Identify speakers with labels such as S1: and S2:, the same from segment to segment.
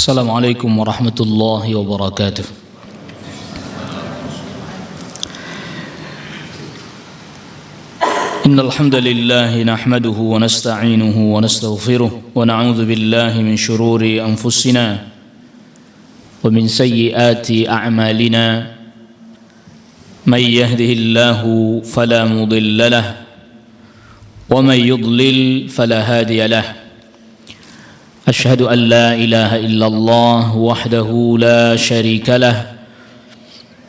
S1: Assalamualaikum warahmatullahi wabarakatuh. Innal hamdalillah nahmaduhu wa nasta'inuhu wa nastaghfiruh wa na'udzu billahi min shururi anfusina wa min sayyiati a'malina. May yahdihillahu fala mudilla lahu wa may yudlil fala hadiya lahu. أشهد أن لا إله إلا الله وحده لا شريك له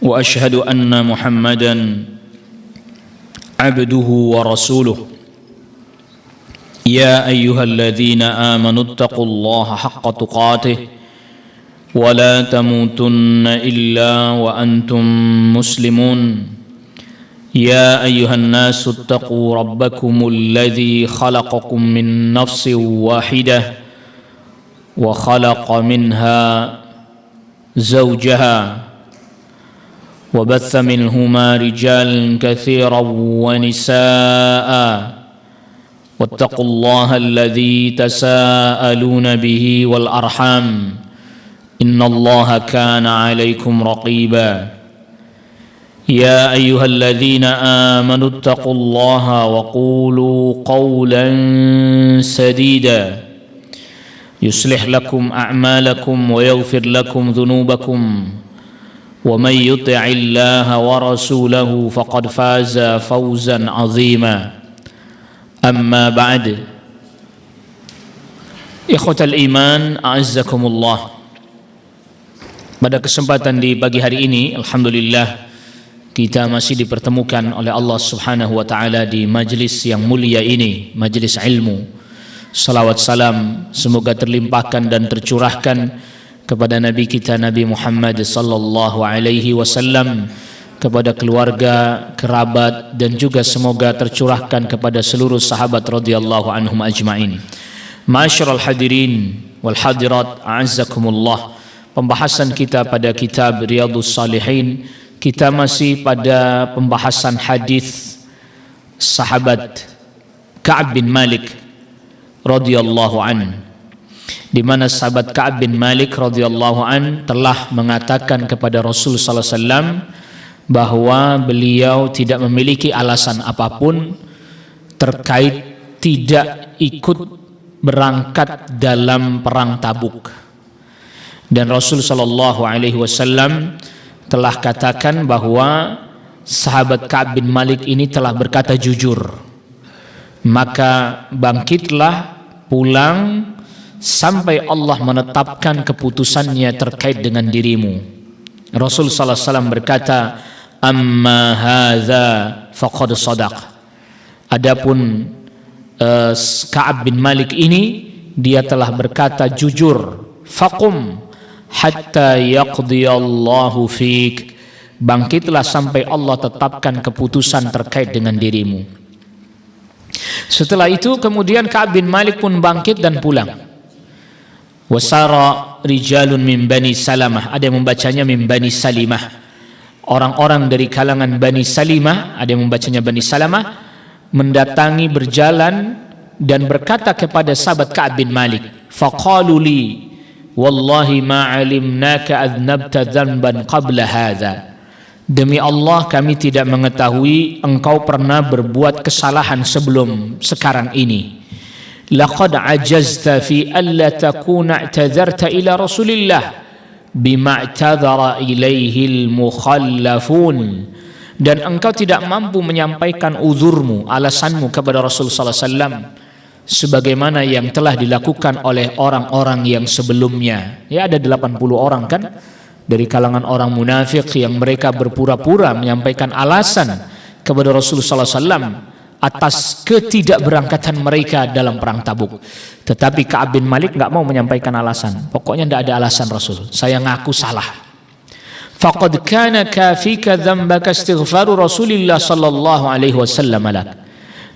S1: وأشهد أن محمدا عبده ورسوله يا أيها الذين آمنوا اتقوا الله حق تقاته ولا تموتن إلا وأنتم مسلمون يا أيها الناس اتقوا ربكم الذي خلقكم من نفس واحدة وخلق منها زوجها وبث منهما رجالا كثيرا ونساء واتقوا الله الذي تساءلون به والأرحام إن الله كان عليكم رقيبا يا أيها الذين آمنوا اتقوا الله وقولوا قولا سديدا يصلح لكم أعمالكم ويغفر لكم ذنوبكم ومن يطع الله ورسوله فقد فاز فوزا عظيما أما بعد إخوة الإيمان أعزكم الله. Pada kesempatan di pagi hari ini, alhamdulillah kita masih dipertemukan oleh Allah Subhanahu wa taala di majlis yang mulia ini, majlis ilmu. Salawat salam semoga terlimpahkan dan tercurahkan kepada Nabi kita Nabi Muhammad sallallahu alaihi wasallam, kepada keluarga, kerabat, dan juga semoga tercurahkan kepada seluruh sahabat radhiyallahu anhum ajma'in. Ma'asyiral hadirin wal hadirat, a'azzakumullah. Pembahasan kita pada kitab Riyadhus Shalihin, kita masih pada pembahasan hadis sahabat Ka'ab bin Malik radhiyallahu an, di mana sahabat Ka'ab bin Malik radhiyallahu an telah mengatakan kepada Rasul sallallahu alaihi wasallam bahwa beliau tidak memiliki alasan apapun terkait tidak ikut berangkat dalam perang Tabuk. Dan Rasul sallallahu alaihi wasallam telah katakan bahwa sahabat Ka'ab bin Malik ini telah berkata jujur, maka bangkitlah, pulang sampai Allah menetapkan keputusannya terkait dengan dirimu. Rasul sallallahu alaihi wasallam berkata, amma hadza faqad shadaq. Adapun Ka'ab bin Malik ini, dia telah berkata jujur. Faqum hatta yaqdiyallahu fik. Bangkitlah sampai Allah tetapkan keputusan terkait dengan dirimu. Setelah itu kemudian Ka'ab bin Malik pun bangkit dan pulang. Wasara rijalun min Bani Salamah, ada yang membacanya min Bani Salimah, orang-orang dari kalangan Bani Salimah, ada yang membacanya Bani Salamah, mendatangi, berjalan dan berkata kepada sahabat Ka'ab bin Malik, faqalu li wallahi ma alimnaka adnabta dhanban qabla hadha. Demi Allah, kami tidak mengetahui engkau pernah berbuat kesalahan sebelum sekarang ini. Laqad ajazta fi alla takuna i'tadharta ila Rasulillah bima i'tadhara ilaihi al-mukhallafun. Dan engkau tidak mampu menyampaikan uzurmu, alasanmu kepada Rasul sallallahu alaihi wasallam sebagaimana yang telah dilakukan oleh orang-orang yang sebelumnya. Ya, ada 80 orang kan dari kalangan orang munafik yang mereka berpura-pura menyampaikan alasan kepada Rasulullah SAW atas ketidakberangkatan mereka dalam perang Tabuk. Tetapi Ka'ab bin Malik nggak mau menyampaikan alasan. Pokoknya tidak ada alasan Rasul. Saya ngaku salah. Faqad kana kafika dzambaka istighfaru Rasulillah sallallahu alaihi wasallam lak.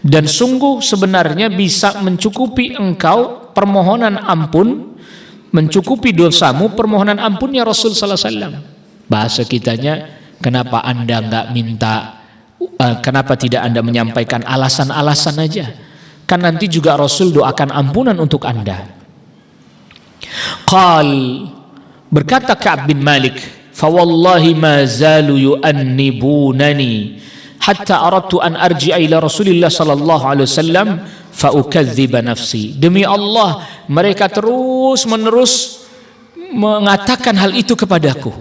S1: Dan sungguh sebenarnya bisa mencukupi engkau permohonan ampun, mencukupi dosamu permohonan ampunnya Rasul sallallahu alaihi wasallam. Bahasa kitanya, kenapa Anda enggak minta, kenapa tidak Anda menyampaikan alasan-alasan aja? Kan nanti juga Rasul doakan ampunan untuk Anda. Qal, berkata Ka'ab bin Malik, fa wallahi ma zalu yu'annibunani hatta aradtu an arji'a ila Rasulillah sallallahu alaihi wasallam fa ukadziba nafsi. Demi Allah, mereka terus menerus mengatakan hal itu kepadaku.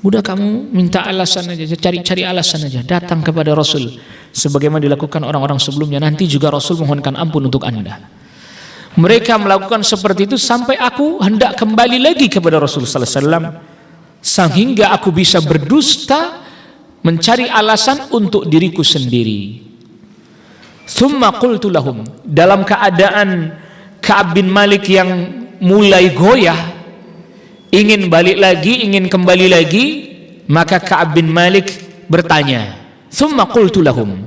S1: Udah kamu minta alasan aja, cari alasan aja, datang kepada Rasul sebagaimana dilakukan orang-orang sebelumnya. Nanti juga Rasul mohonkan ampun untuk Anda. Mereka melakukan seperti itu sampai aku hendak kembali lagi kepada Rasul sallallahu alaihi wasallam, sehingga aku bisa berdusta mencari alasan untuk diriku sendiri. Tsumma qultu lahum, dalam keadaan Ka'ab bin Malik yang mulai goyah, ingin balik lagi, ingin kembali lagi, maka Ka'ab bin Malik bertanya, tsumma qultu lahum,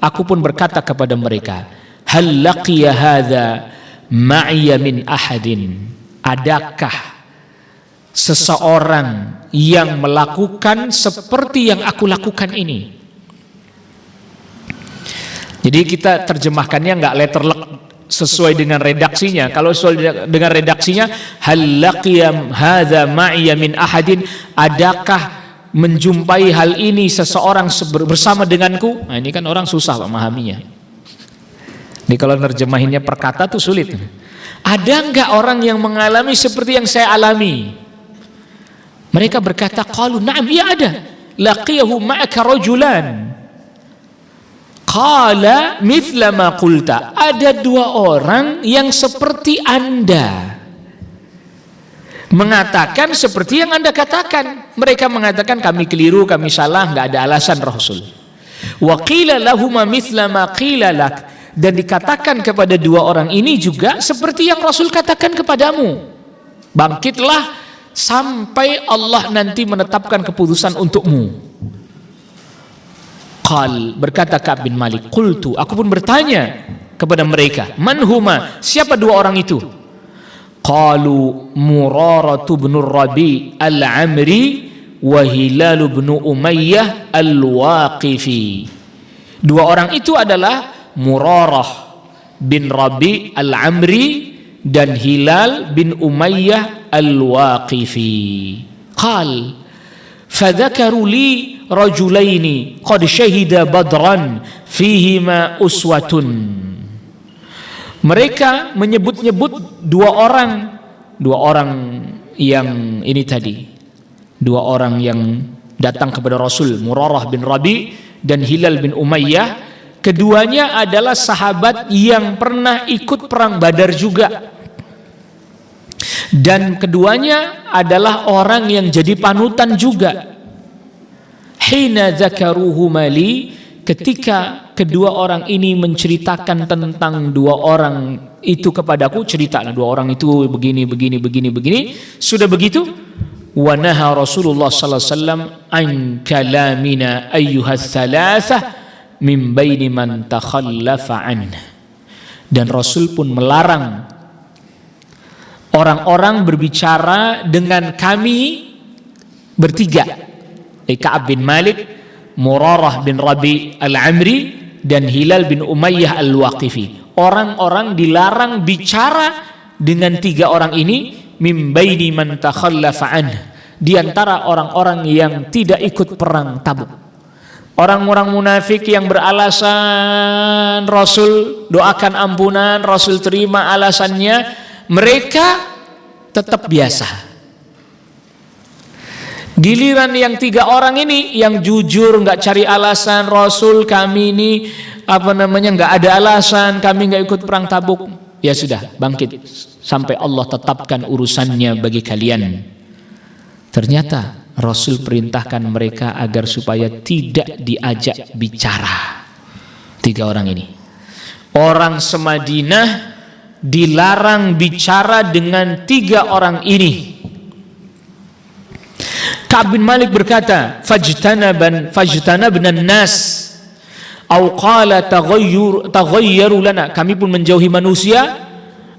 S1: aku pun berkata kepada mereka, hal laqiya hadza ma'iya min ahadin, adakah seseorang yang melakukan seperti yang aku lakukan ini? Jadi kita terjemahkannya enggak letterlek sesuai dengan redaksinya. Kalau sesuai dengan redaksinya, hal laqiyam hadza ma'iya min ahadin, adakah menjumpai hal ini seseorang bersama denganku? Nah, ini kan orang susah memahaminya. Jadi kalau nerjemahinnya per kata tuh sulit. Ada enggak orang yang mengalami seperti yang saya alami? Mereka berkata, qalu na'am, iya ada. Laqiyahu ma'aka rajulan. Qala mithla ma qulta, ada dua orang yang seperti Anda, mengatakan seperti yang Anda katakan. Mereka mengatakan kami keliru, kami salah, enggak ada alasan Rasul. Wa qila lahuma mithla ma qila lak, dan dikatakan kepada dua orang ini juga seperti yang Rasul katakan kepadamu. Bangkitlah sampai Allah nanti menetapkan keputusan untukmu. Qal, berkata Ka'ab bin Malik, qultu, aku pun bertanya kepada mereka, man huma, siapa dua orang itu? Qalu Murarah bin Rabi al-Amri wa Hilal bin Umayyah al-Waqifi. Dua orang itu adalah Murarah bin Rabi al-Amri dan Hilal bin Umayyah al-Waqifi. Qal, fadzakaru li rajulaini qad syahida badran fihima uswatun. Mereka menyebut-nyebut dua orang yang ini tadi, dua orang yang datang kepada Rasul, Murarah bin Rabi dan Hilal bin Umayyah. Keduanya adalah sahabat yang pernah ikut perang Badar juga, dan keduanya adalah orang yang jadi panutan juga. Hina dzakaruhu mali, ketika kedua orang ini menceritakan tentang dua orang itu kepadaku, ceritalah dua orang itu begini. Sudah begitu, wa naha Rasulullah sallallahu alaihi wasallam an kalamina ayyuhas thalathah min baini man takhallafa an. Dan Rasul pun melarang orang-orang berbicara dengan kami bertiga, Ka'ab bin Malik, Murarah bin Rabi al-Amri dan Hilal bin Umayyah al-Waqifi. Orang-orang dilarang bicara dengan tiga orang ini, mim baini man takhallafa an, di antara orang-orang yang tidak ikut perang Tabuk. Orang-orang munafik yang beralasan Rasul doakan ampunan, Rasul terima alasannya, mereka tetap biasa. Giliran yang tiga orang ini yang jujur, nggak cari alasan, Rasul kami ini nggak ada alasan, kami nggak ikut perang Tabuk. Ya sudah, bangkit sampai Allah tetapkan urusannya bagi kalian. Ternyata Rasul perintahkan mereka agar supaya tidak diajak bicara. Tiga orang ini, orang semadinah dilarang bicara dengan tiga orang ini. Ka'ab bin Malik berkata, fajtanabna nas au qala taghayyaru lana, kami pun menjauhi manusia,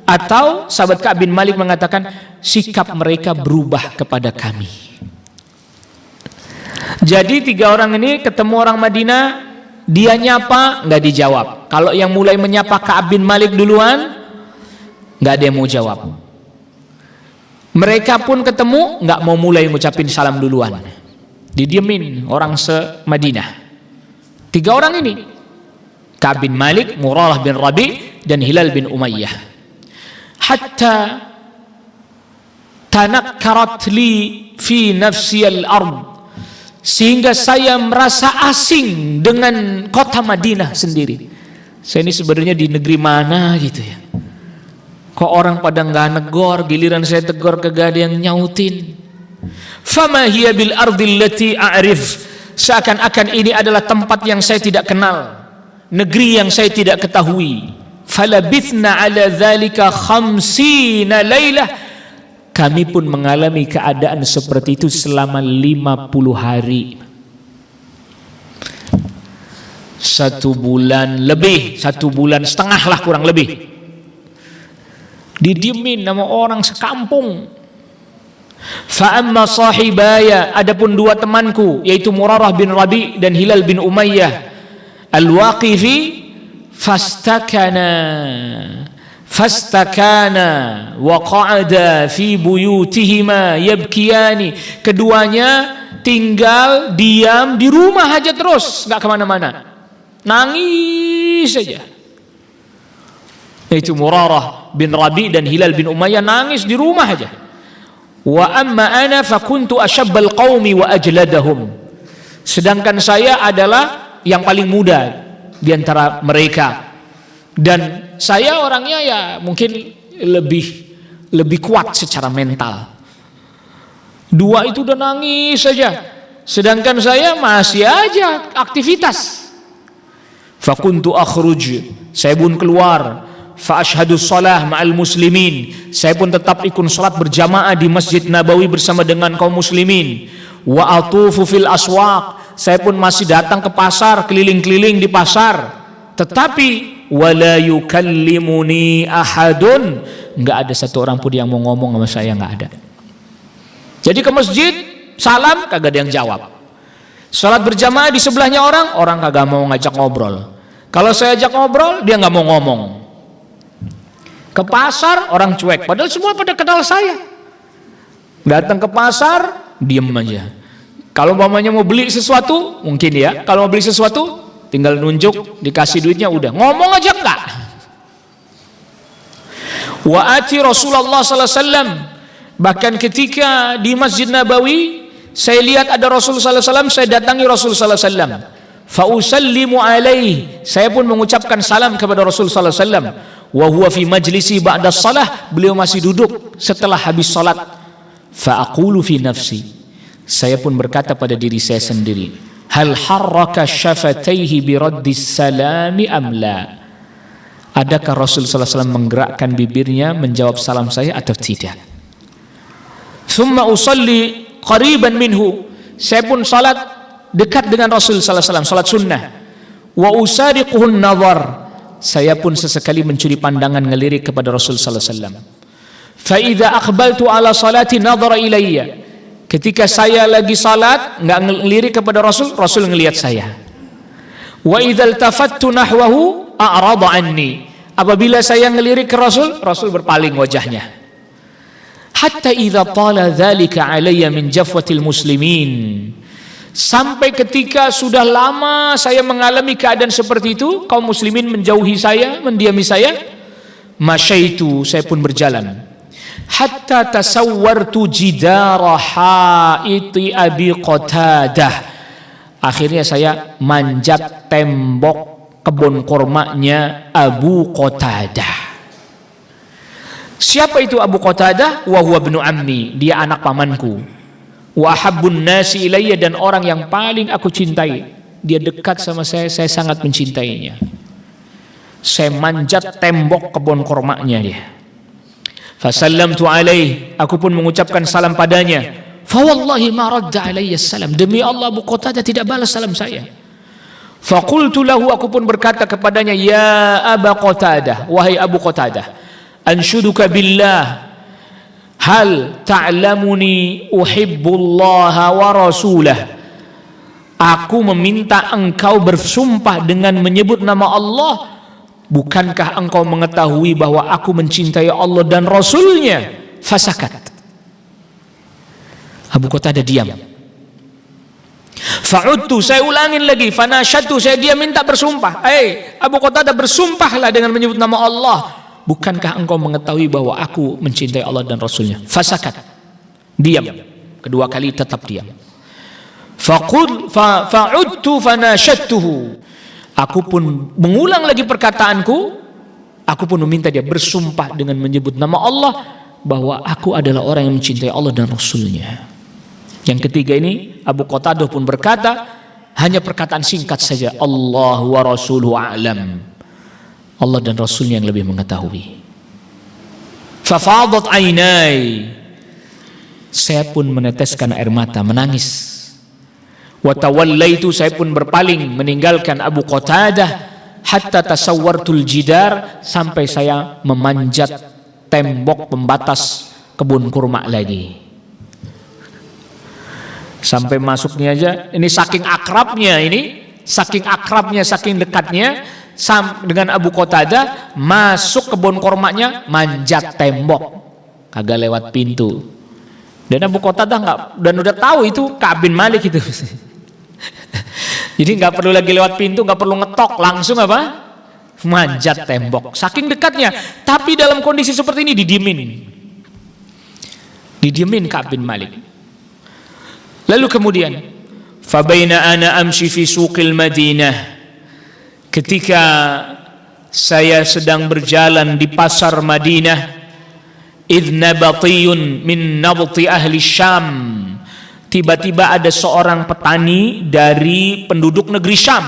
S1: atau sahabat Ka'ab bin Malik mengatakan sikap mereka berubah kepada kami. Jadi tiga orang ini ketemu orang Madinah, dia nyapa nggak dijawab. Kalau yang mulai menyapa Ka'ab bin Malik duluan, nggak ada yang mau jawab. Mereka pun ketemu, nggak mau mulai ngucapin salam duluan, didiemin orang se-Madinah. 3 orang ini, Ka'ab bin Malik, Murarah bin Rabi, dan Hilal bin Umayyah. Hatta tanakkarat li fi nafsi al-ard, sehingga saya merasa asing dengan kota Madinah sendiri. Saya ini sebenarnya di negeri mana gitu ya, kok orang pada nggak negor, giliran saya tegur kagak ada yang nyautin. Fama hiya bil ardil lati a'rif, seakan-akan ini adalah tempat yang saya tidak kenal, negeri yang saya tidak ketahui. Falabithna ala dzalika 50 lailah, kami pun mengalami keadaan seperti itu selama 50 hari. 1 bulan lebih, 1 bulan setengah lah kurang lebih, didiemin sama orang sekampung. Fa amma sahibaya, adapun 2 temanku, yaitu Murarah bin Rabi dan Hilal bin Umayyah al-Waqifi, fastakana wa qa'ada fi buyutihima yabkiyani, keduanya tinggal diam di rumah aja terus, nggak kemana-mana, nangis saja. Yaitu Murarah bin Rabi dan Hilal bin Umayyah nangis di rumah aja. Wa amma ana fakuntu ashabbal qaumi wa ajladahum, sedangkan saya adalah yang paling muda di antara mereka, dan saya orangnya ya mungkin lebih kuat secara mental. 2 itu udah nangis saja, sedangkan saya masih aja aktivitas. Fakuntu akhruj, saya pun keluar. Fa ashhadu shalah ma'al muslimin, saya pun tetap ikut salat berjamaah di Masjid Nabawi bersama dengan kaum muslimin. Wa atufu fil aswaq, saya pun masih datang ke pasar, keliling-keliling di pasar. Tetapi wala yukallimuni ahadun, enggak ada satu orang pun yang mau ngomong sama saya, enggak ada. Jadi ke masjid, salam kagak ada yang jawab. Salat berjamaah di sebelahnya orang kagak mau ngajak ngobrol. Kalau saya ajak ngobrol, dia nggak mau ngomong. Ke pasar orang cuek, padahal semua pada kenal saya. Datang ke pasar, diem aja. Kalau mamanya mau beli sesuatu, mungkin ya. Kalau mau beli sesuatu, tinggal nunjuk, dikasih duitnya, udah. Ngomong aja enggak. Wa ati Rasulullah sallallahu alaihi wasallam, bahkan ketika di Masjid Nabawi saya lihat ada Rasul sallallahu alaihi wasallam, saya datangi Rasul sallallahu alaihi wasallam. Fa usallimu alaihi, saya pun mengucapkan salam kepada Rasul sallallahu alaihi wasallam. Wa huwa fi majlisi ba'da shalah, beliau masih duduk setelah habis salat. Fa aqulu fi nafsi, saya pun berkata pada diri saya sendiri, hal harraka syafataihi bi raddis salami am la, adakah Rasul sallallahu alaihi wasallam menggerakkan bibirnya menjawab salam saya atau tidak. Thumma usalli qariban minhu, saya pun salat dekat dengan Rasul sallallahu alaihi wasallam, salat sunnah. Wa usariquhun nazar, saya pun sesekali mencuri pandangan ngelirik kepada Rasul sallallahu alaihi wasallam. Fa idza aqbaltu ala salati nadhara ilayya, ketika saya lagi salat enggak ngelirik kepada Rasul, Rasul ngelihat saya. Wa idza iltafattu nahwahu a'rada anni, apabila saya ngelirik ke Rasul, Rasul berpaling wajahnya. Hatta idza tala dzalika alayya min jafwatil muslimin, sampai ketika sudah lama saya mengalami keadaan seperti itu, kaum muslimin menjauhi saya, mendiami saya, masyaitu, saya pun berjalan. Hatta tasawwartu jidara haiti Abi Qatadah, akhirnya saya manjat tembok kebun kurmanya Abu Qatadah. Siapa itu Abu Qatadah? Wa huwa ibnu ammi, dia anak pamanku. Wa habbun nasi ilayya, dan orang yang paling aku cintai. Dia dekat sama saya sangat mencintainya. Saya manjat tembok kebun kurmanya dia. Fasallamtu alaih, aku pun mengucapkan salam padanya. Fa wallahi ma radda alayya salam, demi Allah Abu Qatadah tidak balas salam saya. Fa qultu lahu, aku pun berkata kepadanya, ya Aba Qatadah, wahai Abu Qatadah, anshuduka billah, hal ta'lamuni uhibbullaha wa rasulah, aku meminta engkau bersumpah dengan menyebut nama Allah, bukankah engkau mengetahui bahwa aku mencintai Allah dan Rasulnya? Fasakat, Abu Qatadah diam. Fa'udtu, saya ulangin lagi. Fanasyatu, saya dia minta bersumpah. Abu Qatadah, bersumpahlah dengan menyebut nama Allah. Bukankah engkau mengetahui bahwa aku mencintai Allah dan Rasulnya? Fasakat, diam. Kedua kali tetap diam. Fa'udtu fanasyatuhu, aku pun mengulang lagi perkataanku. Aku pun meminta dia bersumpah dengan menyebut nama Allah bahwa aku adalah orang yang mencintai Allah dan Rasulnya. Yang ketiga ini Abu Qatadah pun berkata, hanya perkataan singkat saja, Allah wa rasuluhu a'lam, Allah dan Rasulnya yang lebih mengetahui. Fafadat ainai, saya pun meneteskan air mata, menangis. Wa tawallaitu, saya pun berpaling meninggalkan Abu Qatadah, hatta tasawwartul jidar, sampai saya memanjat tembok pembatas kebun kurma lagi. Sampai masuknya aja, ini saking akrabnya, saking dekatnya dengan Abu Qatadah, masuk kebun kurmanya manjat tembok, kagak lewat pintu. Dan Abu Qatadah nggak, dan udah tahu itu Ka'ab bin Malik itu. Jadi nggak perlu lagi lewat pintu, nggak perlu ngetok, langsung apa? Manjat tembok. Saking dekatnya. Tapi dalam kondisi seperti ini didiemin Ka'ab bin Malik. Lalu kemudian, fabaina ana amshi fi suqil Madinah, ketika saya sedang berjalan di pasar Madinah, idh nabatiyun min nabti ahli Syam, tiba-tiba ada seorang petani dari penduduk negeri Syam,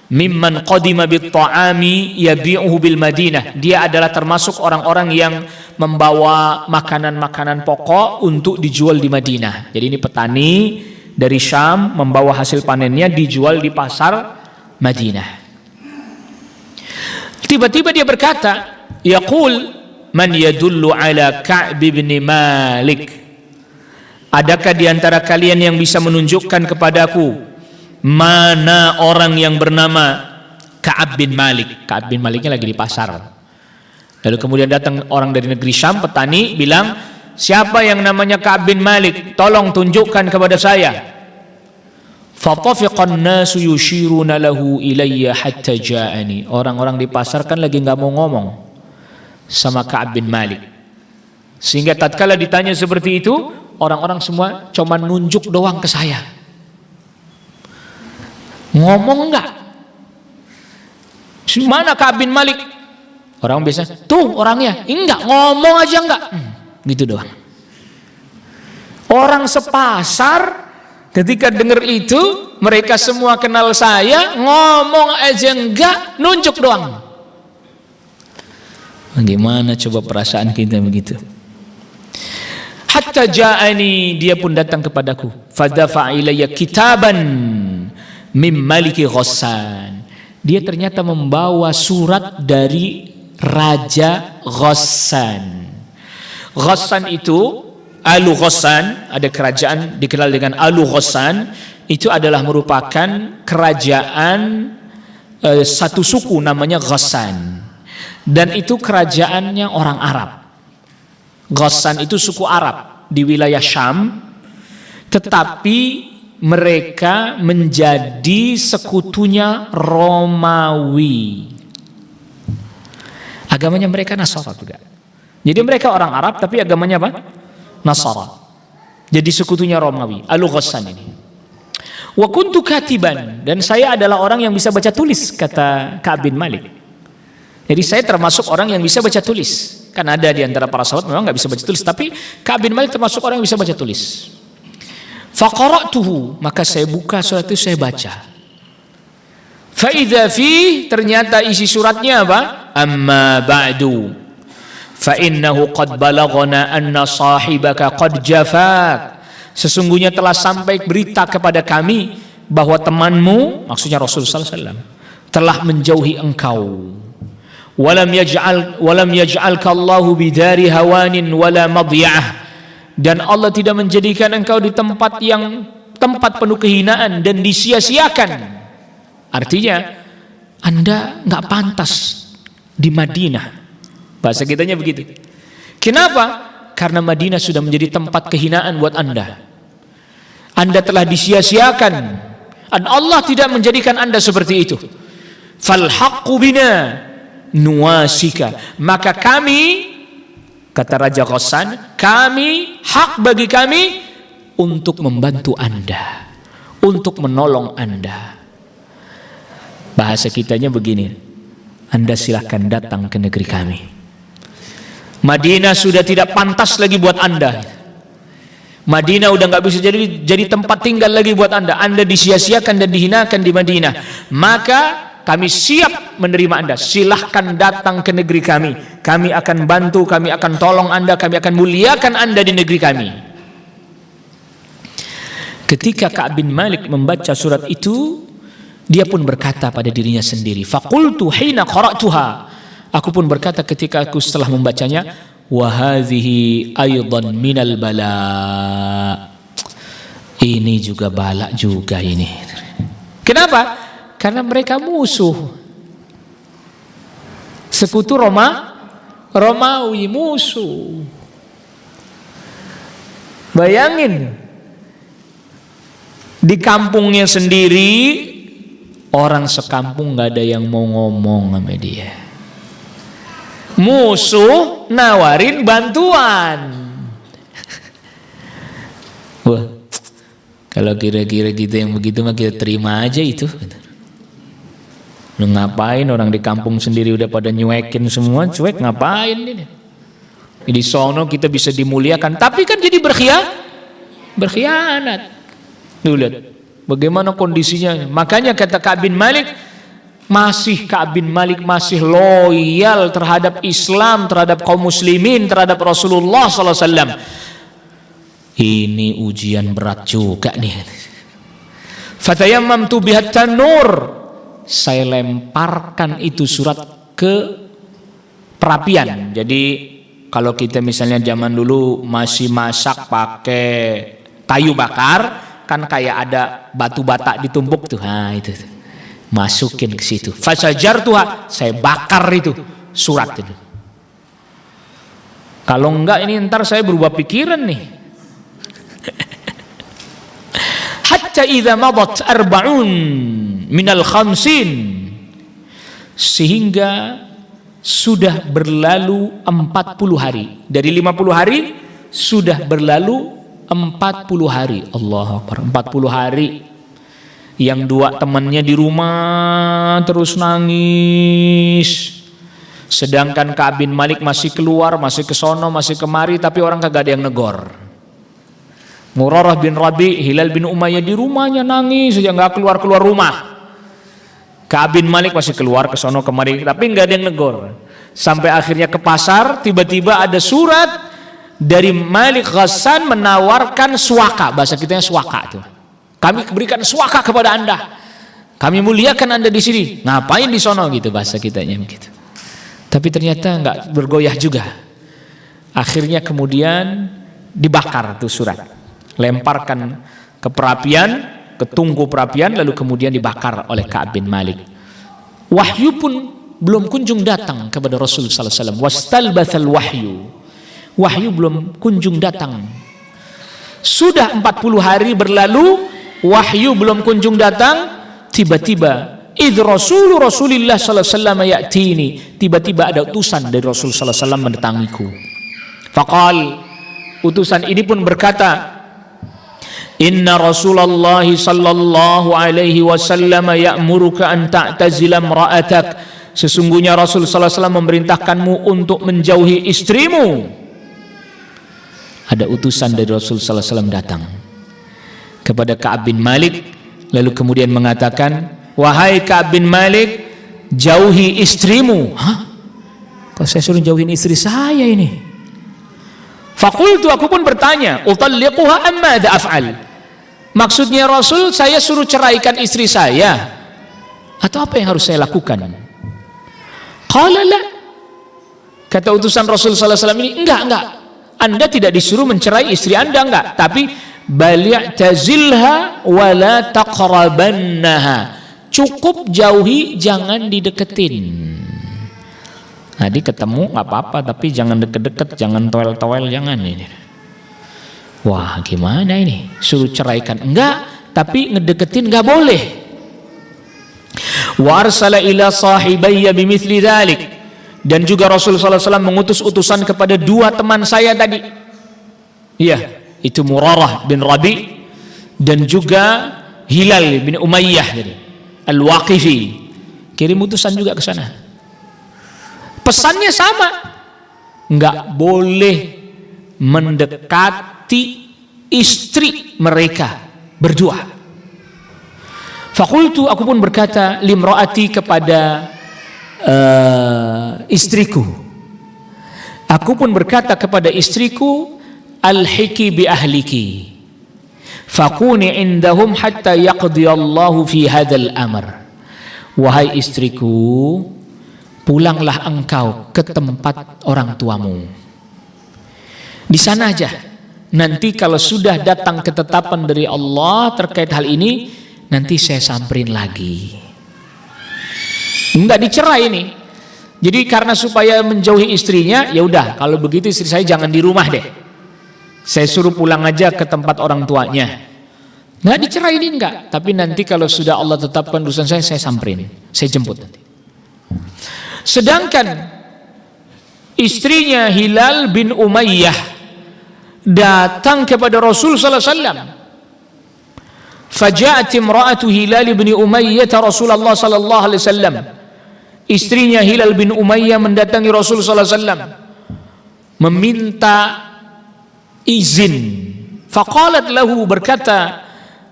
S1: mimman qadima bit ta'ami yabi'uhu bil Madinah, dia adalah termasuk orang-orang yang membawa makanan-makanan pokok untuk dijual di Madinah. Jadi ini petani dari Syam membawa hasil panennya dijual di pasar Madinah. Tiba-tiba dia berkata, yaqul man yadullu ala Ka'b bin Malik, adakah di antara kalian yang bisa menunjukkan kepadaku mana orang yang bernama Ka'ab bin Malik? Ka'ab bin Maliknya lagi di pasar. Lalu kemudian datang orang dari negeri Syam, petani, bilang, siapa yang namanya Ka'ab bin Malik? Tolong tunjukkan kepada saya. Fatafiqan nasu yushiruna lahu ilayya hatta ja'ani. Orang-orang di pasar kan lagi nggak mau ngomong sama Ka'ab bin Malik. Sehingga tatkala ditanya seperti itu, orang-orang semua cuma nunjuk doang ke saya. Ngomong enggak? Mana Ka'ab bin Malik? Orang biasa, tuh orangnya, enggak, ngomong aja enggak, gitu doang. Orang sepasar ketika dengar itu, mereka semua kenal saya, ngomong aja enggak, nunjuk doang. Bagaimana coba perasaan kita begitu? Hatta ja'ani, dia pun datang kepadaku. Fadafa'a ilayya kitaban mim Maliki Ghassan. Dia ternyata membawa surat dari Raja Ghassan. Ghassan itu, Alu Ghassan, ada kerajaan dikenal dengan Alu Ghassan. Itu adalah merupakan kerajaan satu suku namanya Ghassan. Dan itu kerajaannya orang Arab. Ghassan itu suku Arab di wilayah Syam, tetapi mereka menjadi sekutunya Romawi. Agamanya mereka Nasara juga. Jadi mereka orang Arab tapi agamanya apa? Nasara. Jadi sekutunya Romawi, Alu Ghassan ini. Wa kuntu katiban, dan saya adalah orang yang bisa baca tulis, kata Ka'ab bin Malik. Jadi saya termasuk orang yang bisa baca tulis. Kan ada di antara para sahabat memang nggak bisa baca tulis, tapi Ka'ab bin Malik termasuk orang yang bisa baca tulis. Faqara'tuhu, maka saya buka surat itu, saya baca. Fa'idha fi, ternyata isi suratnya apa? Amma ba'du fa innahu qad balaghana anna sahibaka qad jafak, sesungguhnya telah sampai berita kepada kami bahwa temanmu, maksudnya Rasulullah SAW, telah menjauhi engkau. Walam yaj'alka Allahu bidari hawanin wala madiyah, dan Allah tidak menjadikan engkau di tempat penuh kehinaan dan disia-siakan. Artinya Anda nggak pantas di Madinah. Bahasa kitanya begitu. Kenapa? karena Madinah sudah menjadi tempat kehinaan buat Anda. Anda telah disia-siakan dan Allah tidak menjadikan Anda seperti itu. Fal haqqu bina nuwasika, maka kami, kata Raja Ghassan, kami, hak bagi kami untuk membantu Anda, untuk menolong Anda. Bahasa kitanya begini, Anda silahkan datang ke negeri kami. Madinah sudah tidak pantas lagi buat Anda. Madinah udah nggak bisa jadi tempat tinggal lagi buat Anda. Anda disia-siakan dan dihinakan di Madinah. Maka kami siap menerima Anda. Silahkan datang ke negeri kami. Kami akan bantu, kami akan tolong Anda, kami akan muliakan Anda di negeri kami. Ketika Ka'ab bin Malik membaca surat itu, dia pun berkata pada dirinya sendiri, faqultu hina qara'tuha, aku pun berkata ketika aku setelah membacanya, wa hadhihi aidan minal bala, ini juga bala juga ini. Kenapa? Karena mereka musuh, sekutu Romawi, musuh. Bayangin, di kampungnya sendiri orang sekampung gak ada yang mau ngomong sama dia. Musuh nawarin bantuan. Wah, kalau kira-kira kita yang begitu mah kita terima aja itu. Lu ngapain, orang di kampung sendiri udah pada nyuekin semua, cuek ngapain ini? Di sono kita bisa dimuliakan, tapi kan jadi berkhianat. Tuh lihat bagaimana kondisinya. Makanya kata Ka'ab bin Malik, Ka'ab bin Malik masih loyal terhadap Islam, terhadap kaum muslimin, terhadap Rasulullah SAW. Ini ujian berat juga nih. Fatayammamtu bihat tanur, saya lemparkan itu surat ke perapian. Jadi kalau kita misalnya zaman dulu masih masak pakai kayu bakar, kan kayak ada batu bata ditumpuk tuh, nah itu masukin ke situ. Fasajartuha, saya bakar itu surat itu. Kalau enggak ini ntar saya berubah pikiran nih. Hatta idza madat arba'un minal khamsin, sehingga sudah berlalu 40 hari. Dari 50 hari sudah berlalu 40 hari. Allahu Akbar, 40 hari. Yang dua temannya di rumah terus nangis, sedangkan Ka'ab bin Malik masih keluar, masih ke sono, masih kemari, tapi orang kagak ada yang negor. Murarah bin Rabi, Hilal bin Umayyah di rumahnya nangis saja, nggak keluar rumah. Ka'ab bin Malik masih keluar ke sono kemari, tapi nggak ada yang negor. Sampai akhirnya ke pasar, tiba-tiba ada surat dari Malik Ghassan menawarkan suaka. Bahasa kitanya suaka tuh. Kami berikan suaka kepada Anda, kami muliakan Anda di sini. Ngapain di sono gitu, bahasa kitanya begitu. Tapi ternyata nggak bergoyah juga. Akhirnya kemudian dibakar tuh surat, lemparkan ke perapian, ke tungku perapian, lalu kemudian dibakar oleh Ka'ab bin Malik. Wahyu pun belum kunjung datang kepada Rasul sallallahu alaihi wasallam. Wastalbathal wahyu, wahyu belum kunjung datang. Sudah 40 hari berlalu, wahyu belum kunjung datang. Tiba-tiba idh Rasulullah sallallahu alaihi wasallam ya'tini, tiba-tiba ada utusan dari Rasul sallallahu alaihi wasallam mendatangiku. Faqal, utusan ini pun berkata, inna Rasulullah sallallahu alaihi wasallam ya'muruka an ta'tazila imra'atak, sesungguhnya Rasul sallallahu alaihi wasallam memerintahkanmu untuk menjauhi istrimu. Ada utusan dari Rasul sallallahu alaihi wasallam datang kepada Ka'ab bin Malik, lalu kemudian mengatakan, wahai Ka'ab bin Malik, jauhi istrimu. Hah? Kok saya suruh jauhin istri saya ini? Faqultu, aku pun bertanya, utalliquha amma da af'al, maksudnya Rasul, saya suruh ceraikan istri saya atau apa yang harus saya lakukan? Qala la, kata utusan Rasul sallallahu alaihi wasallam ini, enggak, Anda tidak disuruh mencerai istri Anda, enggak, tapi bali'tazilha wa la taqrabannaha, cukup jauhi, jangan dideketin. Jadi ketemu nggak apa-apa, tapi jangan deket-deket, jangan toel-toel, jangan ini. Wah, gimana ini? Suruh ceraikan enggak, tapi ngedeketin nggak boleh. Wa arsala ila sahibayya bimithli dzalik. Dan juga Rasulullah SAW mengutus utusan kepada dua teman saya tadi. Iya, itu Murarah bin Rabi dan juga Hilal bin Umayyah jadi Al-Waqifi. Kirim utusan juga ke sana. Pesannya sama, nggak boleh mendekati istri mereka berdua. Fakultu, aku pun berkata, limroati, kepada istriku. Aku pun berkata kepada istriku, alhiki bi ahliki, fakuni indahum hatta yaqdiyallahu fi hadzal amr. Wahai istriku, pulanglah engkau ke tempat orang tuamu. Di sana aja. Nanti kalau sudah datang ketetapan dari Allah terkait hal ini, nanti saya samperin lagi. Enggak dicerai ini. Jadi karena supaya menjauhi istrinya, ya udah, kalau begitu istri saya jangan di rumah deh. Saya suruh pulang aja ke tempat orang tuanya. Nggak dicerai ini enggak, tapi nanti kalau sudah Allah tetapkan urusan saya samperin, saya jemput nanti. Sedangkan istrinya Hilal bin Umayyah datang kepada Rasul sallallahu alaihi wasallam. Faja'at imra'atu Hilal bin Umayyah Rasulullah sallallahu alaihi wasallam. Istrinya Hilal bin Umayyah mendatangi Rasul sallallahu alaihi wasallam meminta izin. Faqalat lahu, berkata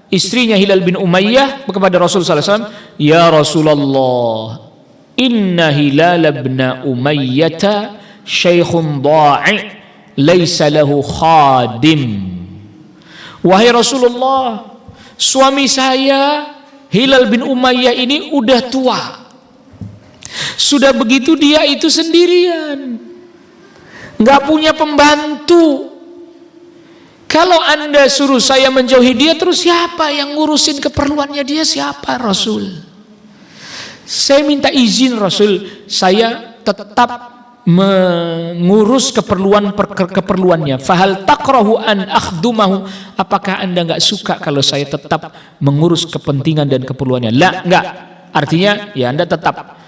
S1: istrinya Hilal bin Umayyah kepada Rasul sallallahu alaihi wasallam, ya Rasulullah, inna Hilal bin Umayyah syaikhun dha'i laisa lahu khadim. Wahai Rasulullah, suami saya Hilal bin Umayyah ini udah tua. Sudah begitu dia itu sendirian, nggak punya pembantu. Kalau Anda suruh saya menjauhi dia, terus siapa yang ngurusin keperluannya dia? Siapa Rasul? Saya minta izin Rasul, saya tetap mengurus keperluannya. Fahal takrahu an akhdumahu, apakah Anda nggak suka kalau saya tetap mengurus kepentingan dan keperluannya? La, enggak. Artinya ya Anda tetap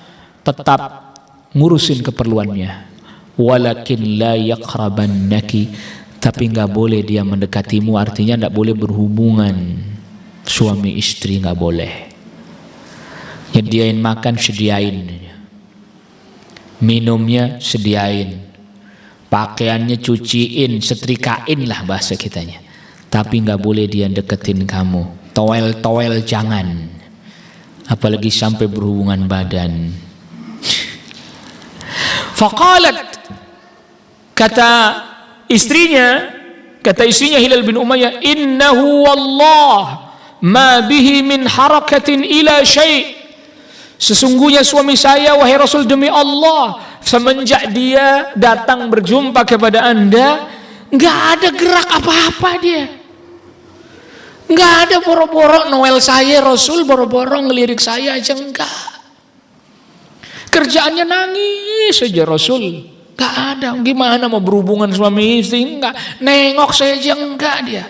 S1: ngurusin keperluannya. Walakin la yaqrabannaki, tapi nggak boleh dia mendekatimu. Artinya nggak boleh berhubungan suami istri, nggak boleh. Nyediain makan sediain, minumnya sediain, pakaiannya cuciin, setrikain lah bahasa kitanya. Tapi nggak boleh dia deketin kamu. Toel jangan, apalagi sampai berhubungan badan. Faqalat, kata istrinya Hilal bin Umayyah, innahu wallah ma bihi min harakatin ila syai'. Sesungguhnya suami saya, wahai Rasul, demi Allah, semenjak dia datang berjumpa kepada Anda, nggak ada gerak apa-apa dia. Nggak ada boro-boro Noel saya Rasul, boro-boro ngelirik saya aja enggak. Kerjaannya nangis saja Rasul. Nggak ada. Gimana mau berhubungan suami istri? Enggak. Nengok saya aja enggak dia.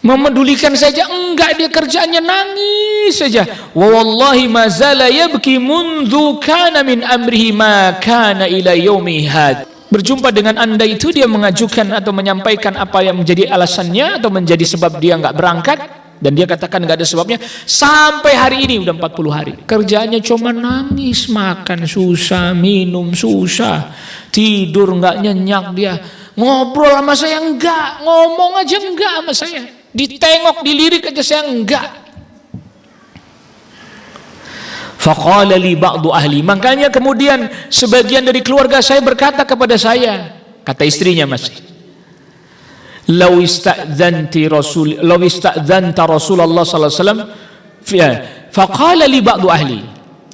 S1: Memedulikan saja enggak, dia kerjaannya nangis saja. Wa wallahi ma zala yabki mundzu kana min amrihi ma kana ila yaumi had. Berjumpa dengan Anda itu dia mengajukan atau menyampaikan apa yang menjadi alasannya atau menjadi sebab dia enggak berangkat, dan dia katakan enggak ada sebabnya. Sampai hari ini udah 40 hari. Kerjaannya cuma nangis, makan susah, minum susah, tidur enggak nyenyak dia. Ngobrol sama saya enggak, ngomong aja enggak sama saya. Ditengok, dilirik aja saya enggak. Faqala li ba'du ahli, makanya kemudian sebagian dari keluarga saya berkata kepada saya, kata istrinya masih, law ista'dzanta Rasulullah sallallahu alaihi wasallam, faqala li ba'du ahli.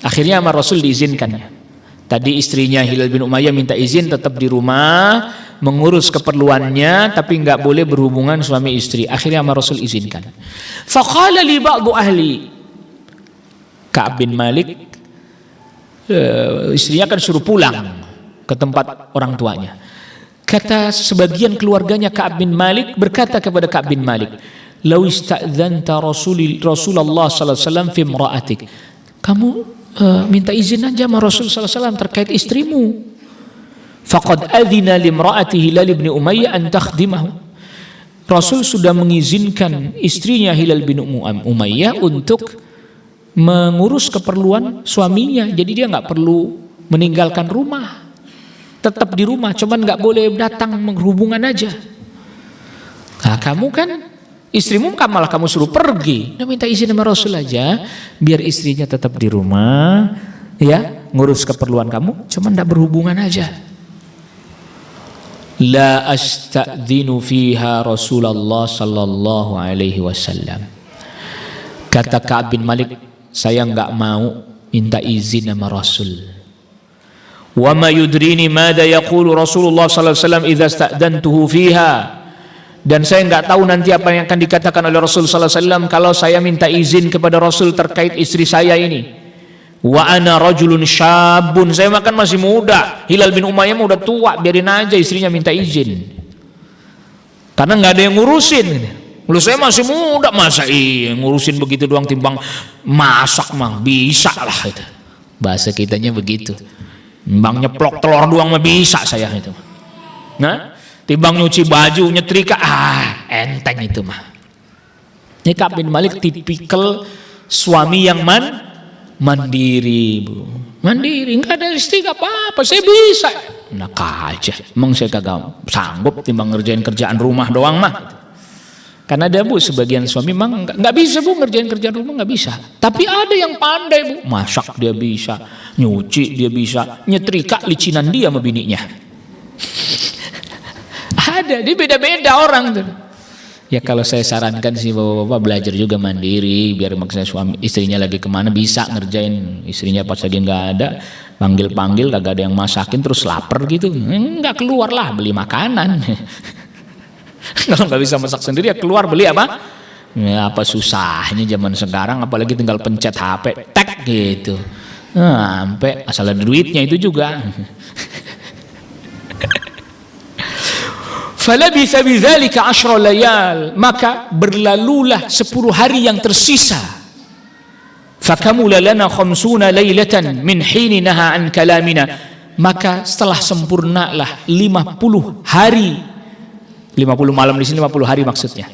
S1: Akhirnya sama Rasul diizinkannya. Tadi istrinya Hilal bin Umayyah minta izin tetap di rumah mengurus keperluannya, tapi enggak boleh berhubungan suami istri. Akhirnya sama Rasul izinkan. Faqala li ba'du ahli, Ka'ab bin Malik istrinya kan suruh pulang ke tempat orang tuanya. Kata sebagian keluarganya Ka'ab bin Malik berkata kepada Ka'ab bin Malik, "Lau ista'dzanta Rasulullah sallallahu alaihi wasallam fi imra'atik." Kamu minta izin aja sama Rasul sallallahu alaihi wasallam terkait istrimu. Faqad adzina limra'atihi Hilal bin Umayyah an takhdimahu. Rasul sudah mengizinkan istrinya Hilal bin Umayyah untuk mengurus keperluan suaminya. Jadi dia nggak perlu meninggalkan rumah, tetap di rumah, cuman nggak boleh datang menghubungan aja. Nah kamu kan istrimu kan malah kamu suruh pergi. Dia minta izin sama Rasul aja, biar istrinya tetap di rumah, ya ngurus keperluan kamu, cuman nggak berhubungan aja. La astadzinu fiha Rasulullah sallallahu alaihi wasallam. Kata Ka'ab bin Malik, saya enggak mau minta izin sama Rasul. Wa ma yudrini madza yaqulu Rasulullah sallallahu alaihi wasallam idza sta'dantuhu fiha. Dan saya enggak tahu nanti apa yang akan dikatakan oleh Rasul sallallahu alaihi wasallam kalau saya minta izin kepada Rasul terkait istri saya ini. Wa ana rajulun syabun, saya makan masih muda. Hilal bin Umayyah udah tua, biarin aja istrinya minta izin. Karena nggak ada yang ngurusin. Lu saya masih muda, masa ngurusin begitu doang, timbang masak mah bisa lah itu. Bahasa kitanya begitu. Timbang nyeplok telur doang mah bisa saya itu. Nah, timbang nyuci baju, nyetrika, enteng itu mah. Ini Ka'ab bin Malik tipikal suami yang mandiri, Bu. Mandiri, enggak ada istri enggak apa-apa, saya bisa. Enak aja. Emang saya kagak sanggup timbang ngerjain kerjaan rumah doang mah. Karena ada, Bu, sebagian suami memang enggak bisa, Bu, ngerjain kerjaan rumah enggak bisa. Tapi ada yang pandai, Bu. Masak dia bisa, nyuci dia bisa, nyetrika licinan dia sama bininya. Ada, dia beda-beda orang tuh. Ya kalau saya sarankan sih bapak-bapak belajar juga mandiri, biar maksudnya suami istrinya lagi kemana bisa ngerjain, istrinya pas lagi nggak ada panggil kagak ada yang masakin terus lapar gitu, nggak keluar lah beli makanan. Kalau nggak bisa masak sendiri ya keluar beli apa? Ya apa susahnya zaman sekarang, apalagi tinggal pencet HP, tek gitu. Nah, sampai asal ada duitnya itu juga. Falabitha bidzalika 10 layal, maka berlalulah 10 hari yang tersisa. Fakamula lana 50 lailatan min hini naha an kalamina, maka setelah sempurnalah 50 hari, 50 malam di sini 50 hari maksudnya,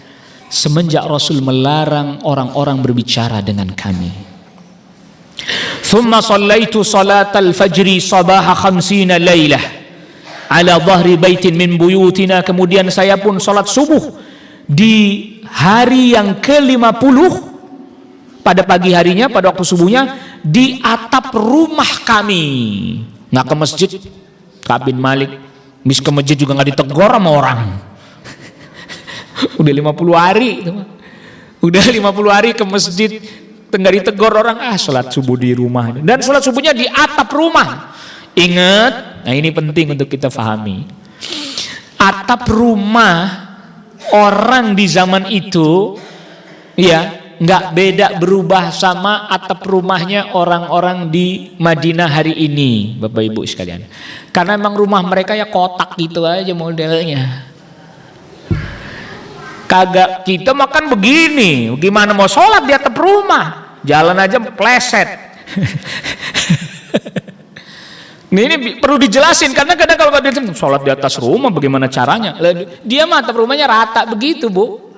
S1: semenjak Rasul melarang orang-orang berbicara dengan kami. Thumma sallaitu salatal fajri sabaha 50 lailah ala dhahri baitin min buyutina, kemudian saya pun salat subuh di hari yang ke-50 pada pagi harinya, pada waktu subuhnya di atap rumah kami. Nggak ke masjid. Ka'ab bin Malik mis ke masjid juga nggak ditegur sama orang. Udah 50 hari udah 50 hari ke masjid nggak ditegur orang, salat subuh di rumah, dan salat subuhnya di atap rumah. Ingat, nah ini penting untuk kita pahami. Atap rumah orang di zaman itu, ya nggak beda berubah sama atap rumahnya orang-orang di Madinah hari ini, Bapak Ibu sekalian. Karena memang rumah mereka ya kotak gitu aja modelnya. Kagak, kita makan begini, gimana mau sholat di atap rumah? Jalan aja pleset. Ini perlu dijelasin, karena kadang kalau kalian sholat di atas rumah bagaimana caranya? Dia mah atap rumahnya rata begitu, Bu,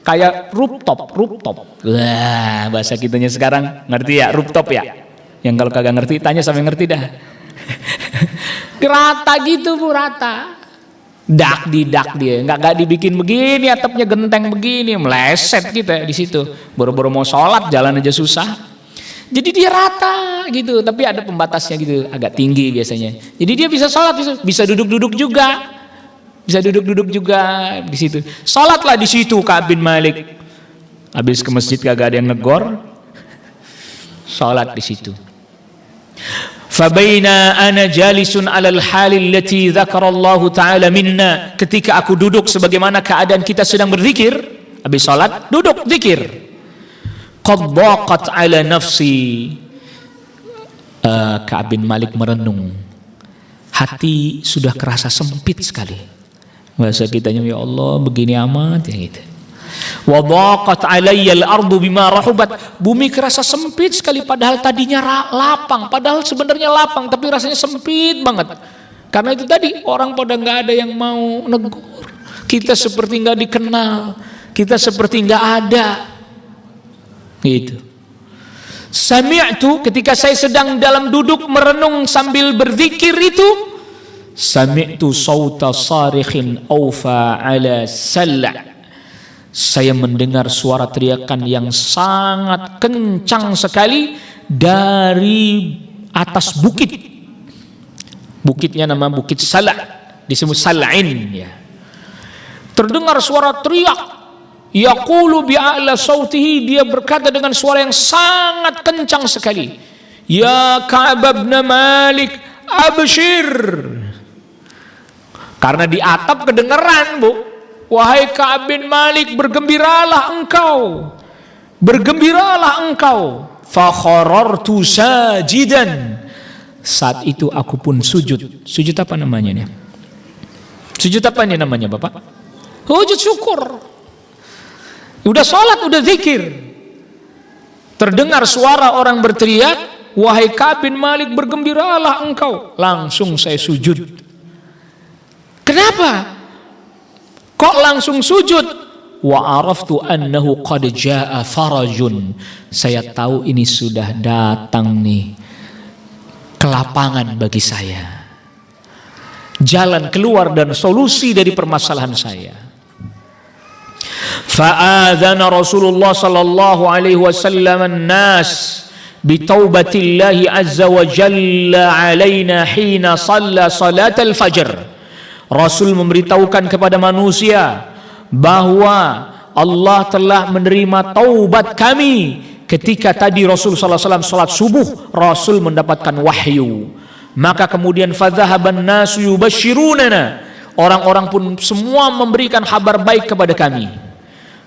S1: kayak rooftop. Wah, bahasa kitanya sekarang ngerti ya, rooftop ya? Yang kalau kagak ngerti tanya sampai ngerti dah. Rata gitu, Bu, rata. Dak dia, nggak dibikin begini, atapnya genteng begini, meleset kita di situ. Boro-boro mau sholat jalan aja susah. Jadi dia rata gitu, tapi ada pembatasnya gitu, agak tinggi biasanya. Jadi dia bisa sholat, bisa duduk-duduk juga, di situ. Sholatlah di situ Ka'ab bin Malik. Habis ke masjid kagak ada yang negor, sholat di situ. Fabaina ana jalisun 'alal halil lati dzakarallahu ta'ala minna, ketika aku duduk sebagaimana keadaan kita sedang berzikir, habis sholat duduk zikir. Qad daqat ala nafsi, Ka'ab bin Malik merenung. Hati sudah kerasa sempit sekali. Bahasa kitanya, ya Allah begini amat ya gitu. Wa dhaqat alayya al-ardu bima rahubat. Bumi kerasa sempit sekali padahal tadinya lapang, padahal sebenarnya lapang tapi rasanya sempit banget. Karena itu tadi orang pada nggak ada yang mau negur. Kita seperti nggak dikenal, kita seperti nggak ada. Gitu. Sami'tu, ketika saya sedang dalam duduk merenung sambil berzikir itu, sami'tu sauta sarikhin awfa ala salla'. Saya mendengar suara teriakan yang sangat kencang sekali dari atas bukit. Bukitnya nama Bukit Sala', disebut Sal'in ya. Terdengar suara teriak, yaqulu bi'a'la sautihi, dia berkata dengan suara yang sangat kencang sekali, ya Ka'ab bin Malik abshir. Karena di atap kedengeran, Bu. Wahai Ka'ab bin Malik, bergembiralah engkau, bergembiralah engkau. Fa kharartu sajidan. Saat itu aku pun sujud. Sujud apa namanya nih? Sujud apa ini namanya, Bapak? Sujud syukur. Udah sholat, udah zikir, terdengar suara orang berteriak, wahai Ka'ab bin Malik, bergembiralah engkau. Langsung saya sujud. Kenapa? Kok langsung sujud? Wa araftu annahu qad jaa farajun. Saya tahu ini sudah datang nih kelapangan bagi saya, jalan keluar dan solusi dari permasalahan saya. Fa'adzana Rasulullah sallallahu alaihi wasallam an-nas bitaubatillahi azza wa jalla alaina hina shalla salatal fajr. Rasul memberitahukan kepada manusia bahwa Allah telah menerima taubat kami ketika tadi Rasul sallallahu alaihi wasallam salat subuh. Rasul mendapatkan wahyu, maka kemudian fadhahaban nasu yubashshirunana, orang-orang pun semua memberikan kabar baik kepada kami.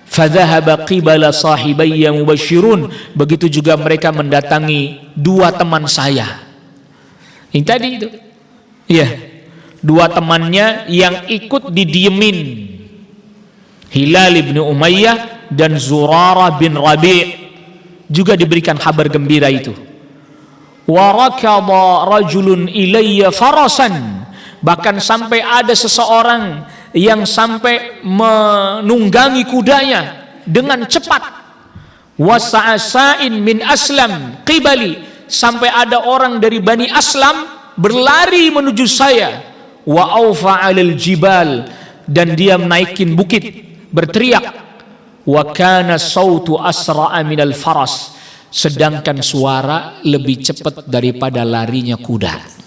S1: Fadhahaba qibala sahibayya mubashshirun, begitu juga mereka mendatangi dua teman saya. Ini tadi itu. Iya. Dua temannya yang ikut didiemin, Hilal bin Umayyah dan Zurarah bin Rabi' juga diberikan kabar gembira itu. Wa rakada rajulun ilayya farasan, bahkan sampai ada seseorang yang sampai menunggangi kudanya dengan cepat. Wasa'asain min aslam qibali, sampai ada orang dari Bani Aslam berlari menuju saya. Wa aufa 'alal jibal, dan dia menaikin bukit berteriak. Wa kana sautu asra'a minal faras, sedangkan suara lebih cepat daripada larinya kuda.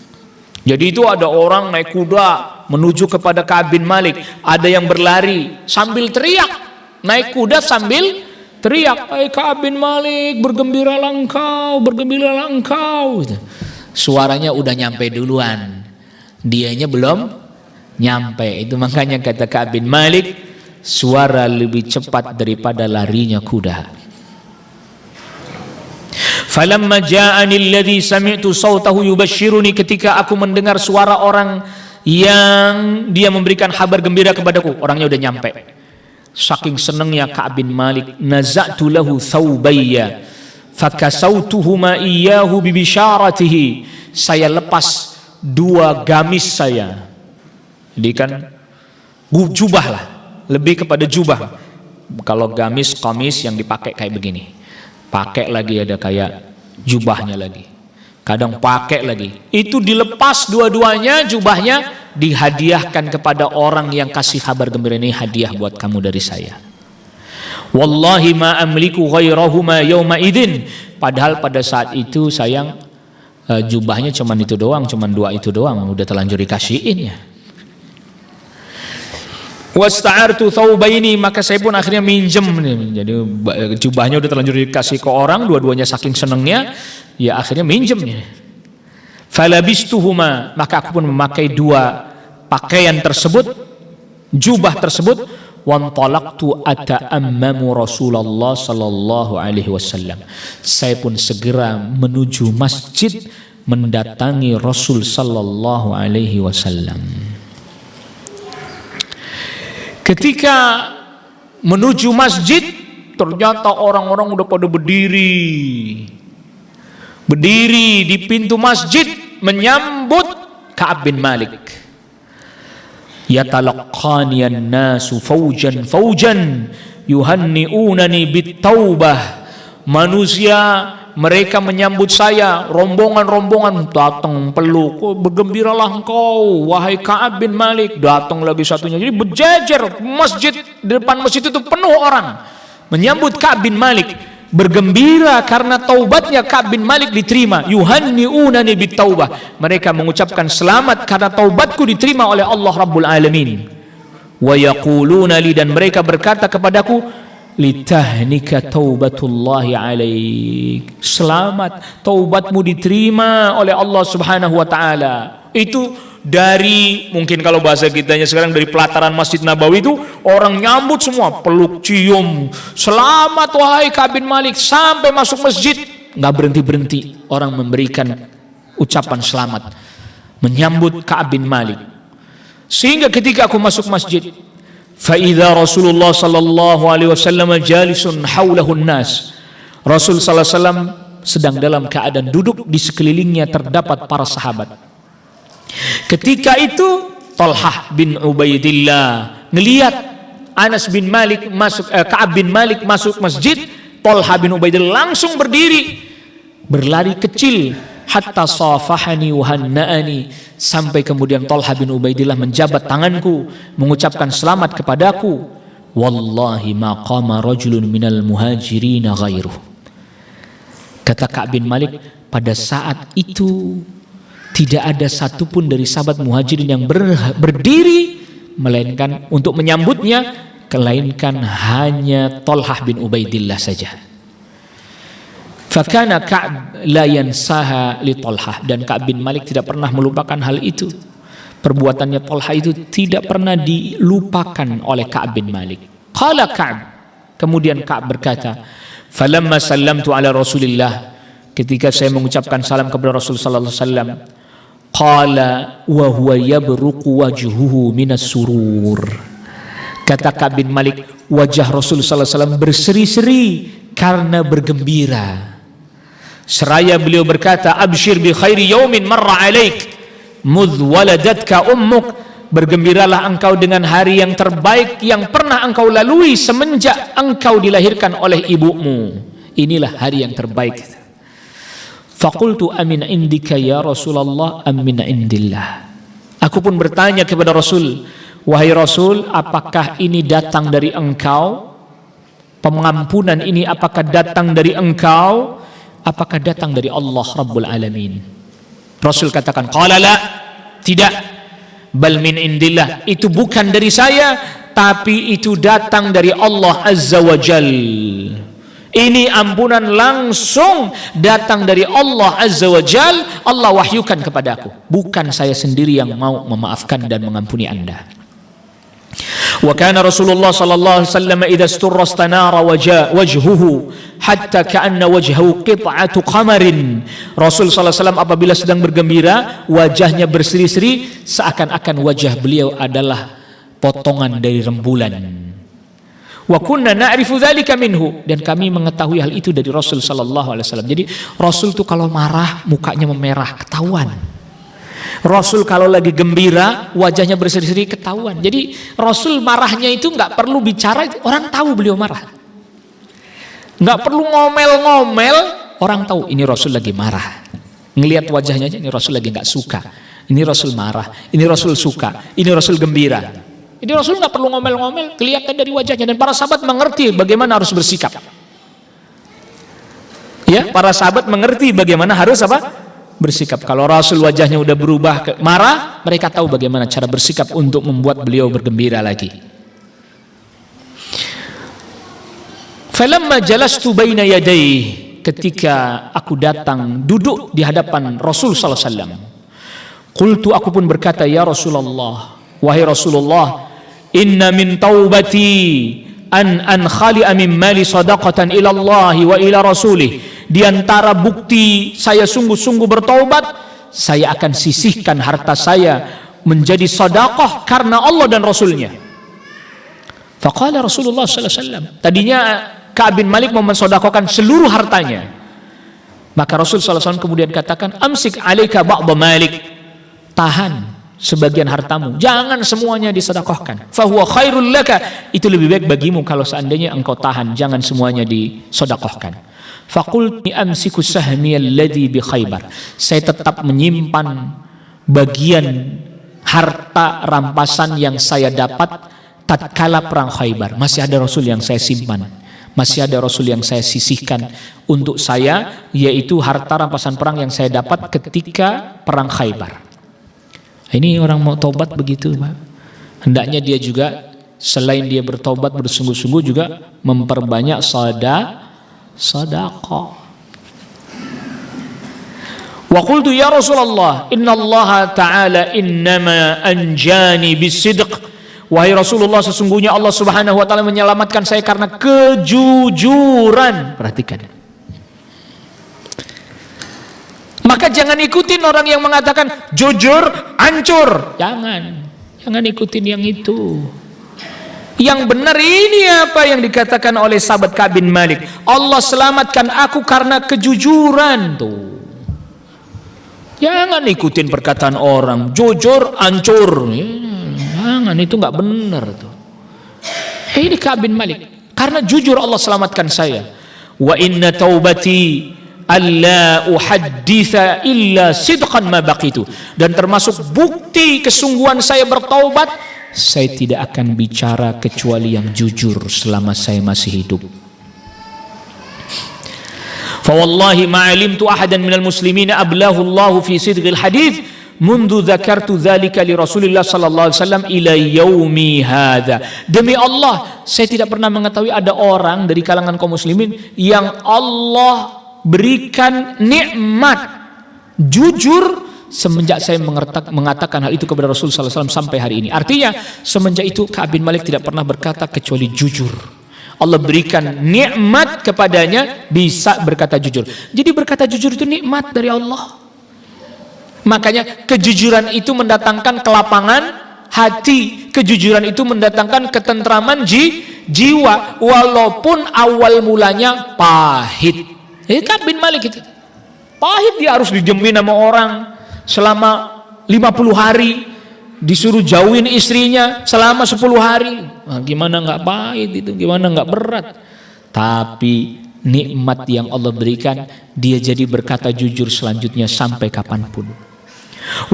S1: Jadi itu ada orang naik kuda menuju kepada Ka'ab bin Malik, ada yang berlari sambil teriak, naik kuda sambil teriak, hai Ka'ab bin Malik, bergembiralah engkau, bergembiralah engkau. Suaranya udah nyampe duluan, dianya belum nyampe. Itu makanya kata Ka'ab bin Malik, suara lebih cepat daripada larinya kuda. Falamma ja'ani alladhi sami'tu sautahu yubashshiruni, ketika aku mendengar suara orang yang dia memberikan kabar gembira kepadaku, orangnya udah nyampe. Saking senangnya Ka'ab bin Malik, naza'tu lahu thawbayya fakasautuhuma iyyahu bibisharatihi, saya lepas dua gamis saya. Jadi kan jubah lah, lebih kepada jubah. Kalau gamis, kamis yang dipakai kayak begini, pakai lagi ada kayak jubahnya lagi, kadang pakai lagi, itu dilepas dua-duanya, jubahnya dihadiahkan kepada orang yang kasih kabar gembira, ini hadiah buat kamu dari saya. Wallahi ma amliku ghairahuma yawma idzin, padahal pada saat itu sayang jubahnya cuman itu doang, cuman dua itu doang, udah terlanjur dikasihin ya. Wasta'artu thawbaini, maka saya pun akhirnya minjem. Jadi jubahnya udah terlanjur dikasih ke orang, dua-duanya saking senengnya, ya akhirnya minjem. Falabistuhuma, maka aku pun memakai dua pakaian tersebut, jubah tersebut. Wantalaqtu ata'ammamu Rasulullah sallallahu alaihi wasallam. Saya pun segera menuju masjid mendatangi Rasul sallallahu alaihi wasallam. Ketika menuju masjid, ternyata orang-orang udah pada berdiri di pintu masjid menyambut Ka'ab bin Malik. Yatalaqqani an-nasu faujan yuhanni'unani bit-taubah. Manusia mereka menyambut saya, rombongan-rombongan datang peluk, bergembiralah engkau wahai Ka'ab bin Malik. Datang lagi satunya, jadi berjejer masjid, di depan masjid itu penuh orang menyambut Ka'ab bin Malik, bergembira karena taubatnya Ka'ab bin Malik diterima. Yuhanni'unani bit-taubah, mereka mengucapkan selamat karena taubatku diterima oleh Allah Rabbul Alamin. Wa yaquluna li, dan mereka berkata kepadaku, litahnika taubatullahi alaik, selamat taubatmu diterima oleh Allah Subhanahu wa taala. Itu dari, mungkin kalau bahasa kitanya sekarang, dari pelataran Masjid Nabawi itu orang nyambut semua, peluk, cium, selamat wahai Ka'ab bin Malik, sampai masuk masjid nggak berhenti orang memberikan ucapan selamat menyambut Ka'ab bin Malik. Sehingga ketika aku masuk masjid, فَإِذَا رَسُولُ اللَّهِ صَلَّى اللَّهُ عَلَيْهِ وَسَلَّمَ جَالِسٌ حَوْلَهُ النَّاسِ. Rasul sallallahu alaihi wasallam sedang dalam keadaan duduk, di sekelilingnya terdapat para sahabat. Ketika itu Talhah bin Ubaidillah ngelihat Anas bin Malik masuk, Ka'ab bin Malik masuk masjid. Talhah bin Ubaidillah langsung berdiri, berlari kecil, hatta safahani wa hanna'ani, sampai kemudian Talha bin Ubaidillah menjabat tanganku, mengucapkan selamat kepadaku. Wallahi ma qama rajulun minal muhajirin ghairuh. Kata Ka'ab bin Malik, pada saat itu tidak ada satupun dari sahabat muhajirin yang berdiri melainkan untuk menyambutnya, melainkan hanya Talha bin Ubaidillah saja. Fakana Ka'ab la yansaha li Talha, dan Ka'ab bin Malik tidak pernah melupakan hal itu. Perbuatannya Talha itu tidak pernah dilupakan oleh Ka'ab bin Malik. Qala Ka'ab, kemudian Ka'ab berkata, falamma sallamtu ala Rasulillah, ketika saya mengucapkan salam kepada Rasul sallallahu alaihi wasallam, qala wa huwa yabruqu wajhuhu minas surur. Kata Ka'ab bin Malik, wajah Rasul sallallahu alaihi wasallam berseri-seri karena bergembira. Seraya beliau berkata, abshir bi khairi yaumin marra alaik mudh waladatka ummuk, bergembiralah engkau dengan hari yang terbaik yang pernah engkau lalui semenjak engkau dilahirkan oleh ibumu. Inilah hari yang terbaik. Faqultu amin indika ya Rasulullah amin indillah. Aku pun bertanya kepada Rasul, wahai Rasul, apakah ini datang dari engkau? Pengampunan ini apakah datang dari engkau? Apakah datang dari Allah Rabbul Alamin? Rasul katakan, qala la, tidak, bal min indillah, itu bukan dari saya, tapi itu datang dari Allah Azza wa Jal. Ini ampunan langsung datang dari Allah Azza wa Jal. Allah wahyukan kepadaku, bukan saya sendiri yang mau memaafkan dan mengampuni anda. Wa kana Rasulullah sallallahu alaihi wasallam idza isturra istanara wajhuhu hatta ka'anna wajhahu qit'atu qamarin. Rasul sallallahu alaihi wasallam apabila sedang bergembira, wajahnya berseri-seri seakan-akan wajah beliau adalah potongan dari rembulan. Wa kunna na'rifu dzalika minhu, dan kami mengetahui hal itu dari Rasul sallallahu alaihi wasallam. Jadi Rasul itu kalau marah mukanya memerah, ketahuan. Rasul kalau lagi gembira wajahnya berseri-seri, ketahuan. Jadi Rasul marahnya itu nggak perlu bicara, orang tahu beliau marah. Nggak perlu ngomel-ngomel, orang tahu ini Rasul lagi marah. Ngelihat wajahnya aja, ini Rasul lagi nggak suka, ini Rasul marah, ini Rasul suka, ini Rasul gembira. Ini Rasul nggak perlu ngomel-ngomel, kelihatan dari wajahnya. Dan para sahabat mengerti bagaimana harus bersikap. Ya, para sahabat mengerti bagaimana harus apa? Bersikap. Kalau Rasul wajahnya udah berubah ke marah, mereka tahu bagaimana cara bersikap untuk membuat beliau bergembira lagi. Falamma jalastu baina yadayhi, ketika aku datang duduk di hadapan Rasul sallallahu alaihi wasallam, qultu, aku pun berkata, ya Rasulullah, wahai Rasulullah, inna min taubati an khali'a min mali sadaqatan ila Allah wa ila rasulih. Di antara bukti saya sungguh-sungguh bertaubat, saya akan sisihkan harta saya menjadi sedekah karena Allah dan Rasulnya. Faqala Rasulullah sallallahu alaihi wasallam. Tadinya Ka'ab bin Malik mau mensedekahkan seluruh hartanya. Maka Rasul sallallahu alaihi wasallam kemudian katakan, amsik alaika ba'd malik. Tahan sebagian hartamu, jangan semuanya disedekahkan. Fahuwa khairul laka, itu lebih baik bagimu kalau seandainya engkau tahan, jangan semuanya disedekahkan. Faqultu amsiku sahmi alladhi bi Khaybar. Saya tetap menyimpan bagian harta rampasan yang saya dapat tatkala perang Khaybar. Masih ada Rasul yang saya simpan, masih ada Rasul yang saya sisihkan untuk saya, yaitu harta rampasan perang yang saya dapat ketika perang Khaybar. Ini orang mau tobat begitu, Pak. Hendaknya dia juga selain dia bertobat bersungguh-sungguh juga memperbanyak sedekah. Wa qultu ya Rasulullah, inna Allah Ta'ala innama anjani bisidq. Wahai Rasulullah, sesungguhnya Allah Subhanahu wa taala menyelamatkan saya karena kejujuran. Perhatikan. Maka jangan ikutin orang yang mengatakan jujur hancur. Jangan ikutin yang itu. Yang benar ini apa yang dikatakan oleh sahabat Ka'ab bin Malik. Allah selamatkan aku karena kejujuran tuh. Jangan ikutin perkataan orang jujur hancur. Jangan, itu nggak benar tuh. Ini Ka'ab bin Malik, karena jujur Allah selamatkan saya. Wa inna taubati alla uhadditha illa sidqan ma baqitu. Dan termasuk bukti kesungguhan saya bertaubat, saya tidak akan bicara kecuali yang jujur selama saya masih hidup. Fa wallahi ma alimtu ahadan minal muslimina ablahu Allah fi sidqil hadits mundu dzakartu dzalika li Rasulillah sallallahu alaihi wasallam ila yaumi hadza. Demi Allah, saya tidak pernah mengetahui ada orang dari kalangan kaum muslimin yang Allah berikan nikmat jujur semenjak saya mengatakan hal itu kepada Rasul sallallahu alaihi wasallam sampai hari ini. Artinya semenjak itu Ka'ab bin Malik tidak pernah berkata kecuali jujur. Allah berikan nikmat kepadanya bisa berkata jujur. Jadi berkata jujur itu nikmat dari Allah. Makanya kejujuran itu mendatangkan kelapangan hati, kejujuran itu mendatangkan ketentraman jiwa, walaupun awal mulanya pahit. Ka'ab bin Malik itu pahit, dia harus dijamin sama orang selama 50 hari, disuruh jauhin istrinya selama 10 hari. Nah, gimana nggak pahit itu, gimana nggak berat. Tapi nikmat yang Allah berikan, dia jadi berkata jujur selanjutnya sampai kapanpun.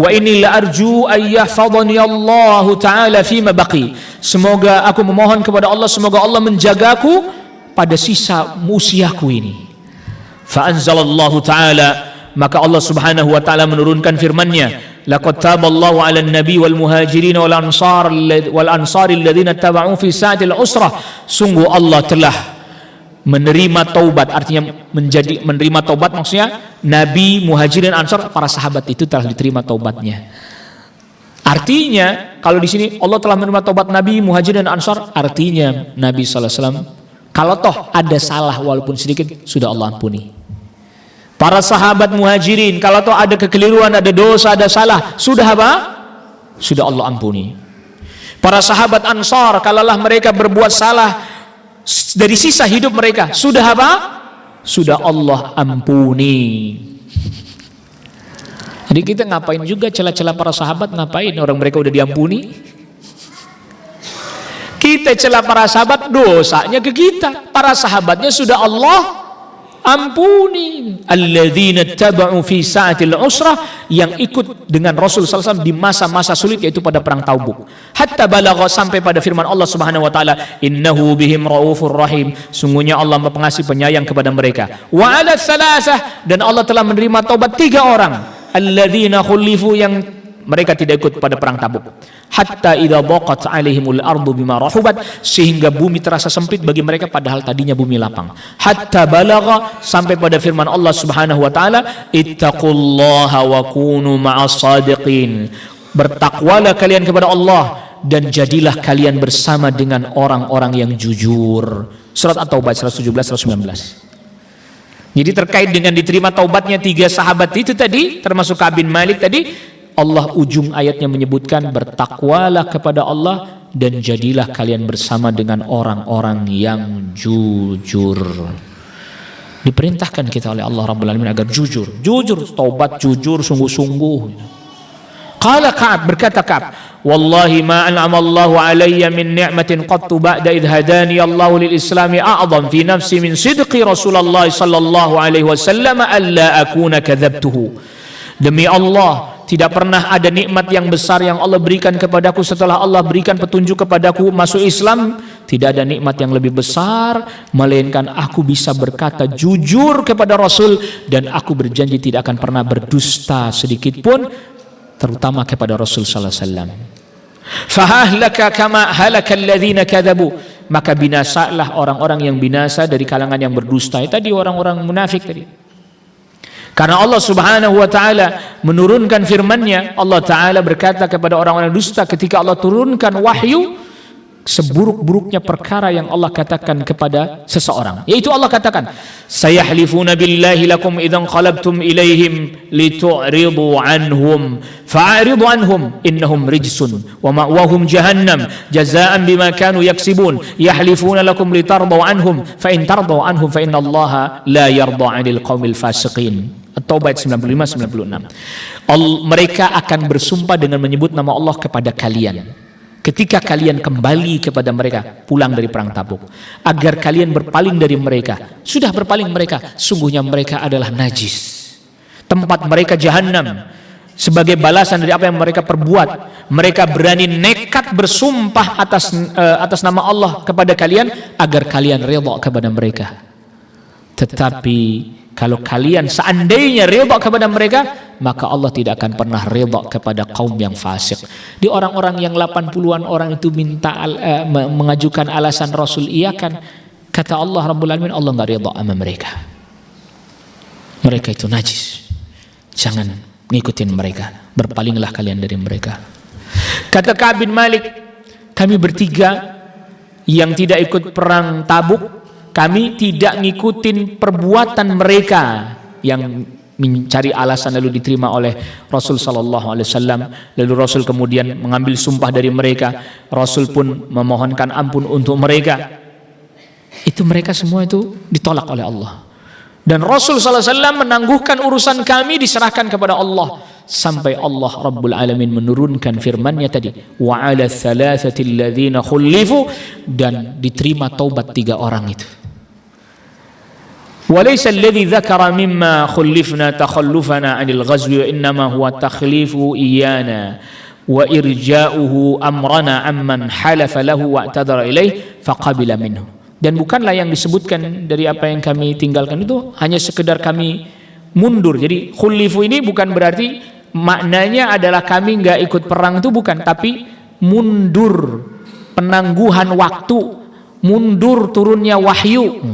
S1: Wa inni la arju ayyahfadhani Allah Ta'ala fima baqi. Semoga aku memohon kepada Allah, semoga Allah menjagaku pada sisa usiaku ini. Fa anzalallahu ta'ala, maka Allah Subhanahu wa taala menurunkan firman-Nya, laqad taballahu 'alan nabi wal muhajirin wal ansar alladziina tabau'u fi sa'atil usrah. Sungguh Allah telah menerima taubat, artinya menerima taubat maksudnya nabi, muhajirin, ansar, para sahabat itu telah diterima taubatnya. Artinya kalau di sini Allah telah menerima taubat nabi, muhajirin, dan ansar, artinya Nabi sallallahu alaihi wasallam kalau toh ada salah walaupun sedikit sudah Allah ampuni. Para sahabat muhajirin kalau toh ada kekeliruan, ada dosa, ada salah, sudah apa? Sudah Allah ampuni. Para sahabat ansar kalaulah mereka berbuat salah dari sisa hidup mereka, sudah apa? Sudah Allah ampuni. Jadi kita ngapain juga celah-celah para sahabat, ngapain? Orang mereka udah diampuni. Kita celah para sahabat, dosanya ke kita. Para sahabatnya sudah Allah ampuni. Alladziina taba'u fi sa'atil usrah, yang ikut dengan Rasul sallallahu alaihi wasallam di masa-masa sulit, yaitu pada perang Tabuk. Hatta balagha, sampai pada firman Allah Subhanahu wa taala, innahu bihim raufur rahim, sungguhnya Allah Maha Pengasih Penyayang kepada mereka. Wa 'ala tsalatsah, dan Allah telah menerima taubat 3 orang. Alladziina khulifu, yang mereka tidak ikut pada perang Tabuk. Hatta idza daqat 'alaihimul ardu bima rahubat, sehingga bumi terasa sempit bagi mereka padahal tadinya bumi lapang. Hatta balagha, sampai pada firman Allah Subhanahu wa taala, ittaqullaha wa kunu ma'as shadiqin. Bertakwalah kalian kepada Allah dan jadilah kalian bersama dengan orang-orang yang jujur. Surat At-Taubah 117-119. Jadi terkait dengan diterima taubatnya 3 sahabat itu tadi, termasuk Ka'ab bin Malik tadi, Allah ujung ayatnya menyebutkan bertakwalah kepada Allah dan jadilah kalian bersama dengan orang-orang yang jujur. Diperintahkan kita oleh Allah Rabbul Alamin agar jujur, taubat jujur sungguh-sungguh. Qala Ka'ab, berkata Ka'ab, wallahi ma an'ama Allahu alayya min ni'matin qattu ba'da idh hadani Allahu lil islami a'zam fi nafsi min sidqi Rasulullah sallallahu alaihi wasallam alla akuna kadzabtuhu. Demi Allah, tidak pernah ada nikmat yang besar yang Allah berikan kepadaku setelah Allah berikan petunjuk kepadaku masuk Islam. Tidak ada nikmat yang lebih besar melainkan aku bisa berkata jujur kepada Rasul, dan aku berjanji tidak akan pernah berdusta sedikit pun, terutama kepada Rasul sallallahu alaihi wasallam. Fahahlaka kama halakal ladzina kadzabu, maka binasalah orang-orang yang binasa dari kalangan yang berdusta. Itu tadi orang-orang munafik tadi. Karena Allah Subhanahu wa taala menurunkan firman-Nya, Allah taala berkata kepada orang-orang dusta ketika Allah turunkan wahyu, seburuk-buruknya perkara yang Allah katakan kepada seseorang, yaitu Allah katakan, sayahlifuna billahi lakum idzan qalabtum ilaihim litu'ridu anhum fa'ridu anhum innahum rijsun wa ma'wahum jahannam jazaa'an bima kanu yaksibun yahlifuna lakum litardaw anhum fa in tardaw anhum fa innallaha la yarda 'anil qaumil fasiqin. At-Taubah 95-96. Mereka akan bersumpah dengan menyebut nama Allah kepada kalian ketika kalian kembali kepada mereka pulang dari perang Tabuk, agar kalian berpaling dari mereka. Sudah berpaling mereka, sungguhnya mereka adalah najis, tempat mereka jahanam. Sebagai balasan dari apa yang mereka perbuat, mereka berani nekat bersumpah atas nama Allah kepada kalian agar kalian redha kepada mereka. Tetapi kalau kalian seandainya redha kepada mereka, maka Allah tidak akan pernah redha kepada kaum yang fasik. Di orang-orang yang 80-an orang itu mengajukan alasan Rasul iakan, kata Allah Rabbul Alamin, Allah enggak redha sama mereka. Mereka itu najis. Jangan ngikutin mereka. Berpalinglah kalian dari mereka. Kata Ka'ab bin Malik, kami bertiga yang tidak ikut perang Tabuk, kami tidak ngikutin perbuatan mereka yang mencari alasan lalu diterima oleh Rasul sallallahu alaihi wasallam. Lalu Rasul kemudian mengambil sumpah dari mereka. Rasul pun memohonkan ampun untuk mereka. Itu mereka semua itu ditolak oleh Allah. Dan Rasul sallallahu alaihi wasallam menangguhkan urusan kami, diserahkan kepada Allah, sampai Allah Rabbul Alamin menurunkan firman-Nya tadi, wa 'ala tsalatsati alladzina khulifu, dan diterima taubat 3 orang itu. وليس الذي ذكر مما خلفنا تخلفنا عن الغزو وإنما هو تخليف إيانا وإرجاؤه أمرنا عمن حلف له واعتذر إليه فقبل منه. Dan bukanlah yang disebutkan dari apa yang kami tinggalkan itu hanya sekedar kami mundur. Jadi khulifu ini bukan berarti maknanya adalah kami nggak ikut perang, itu bukan, tapi mundur, penangguhan waktu, mundur turunnya wahyu.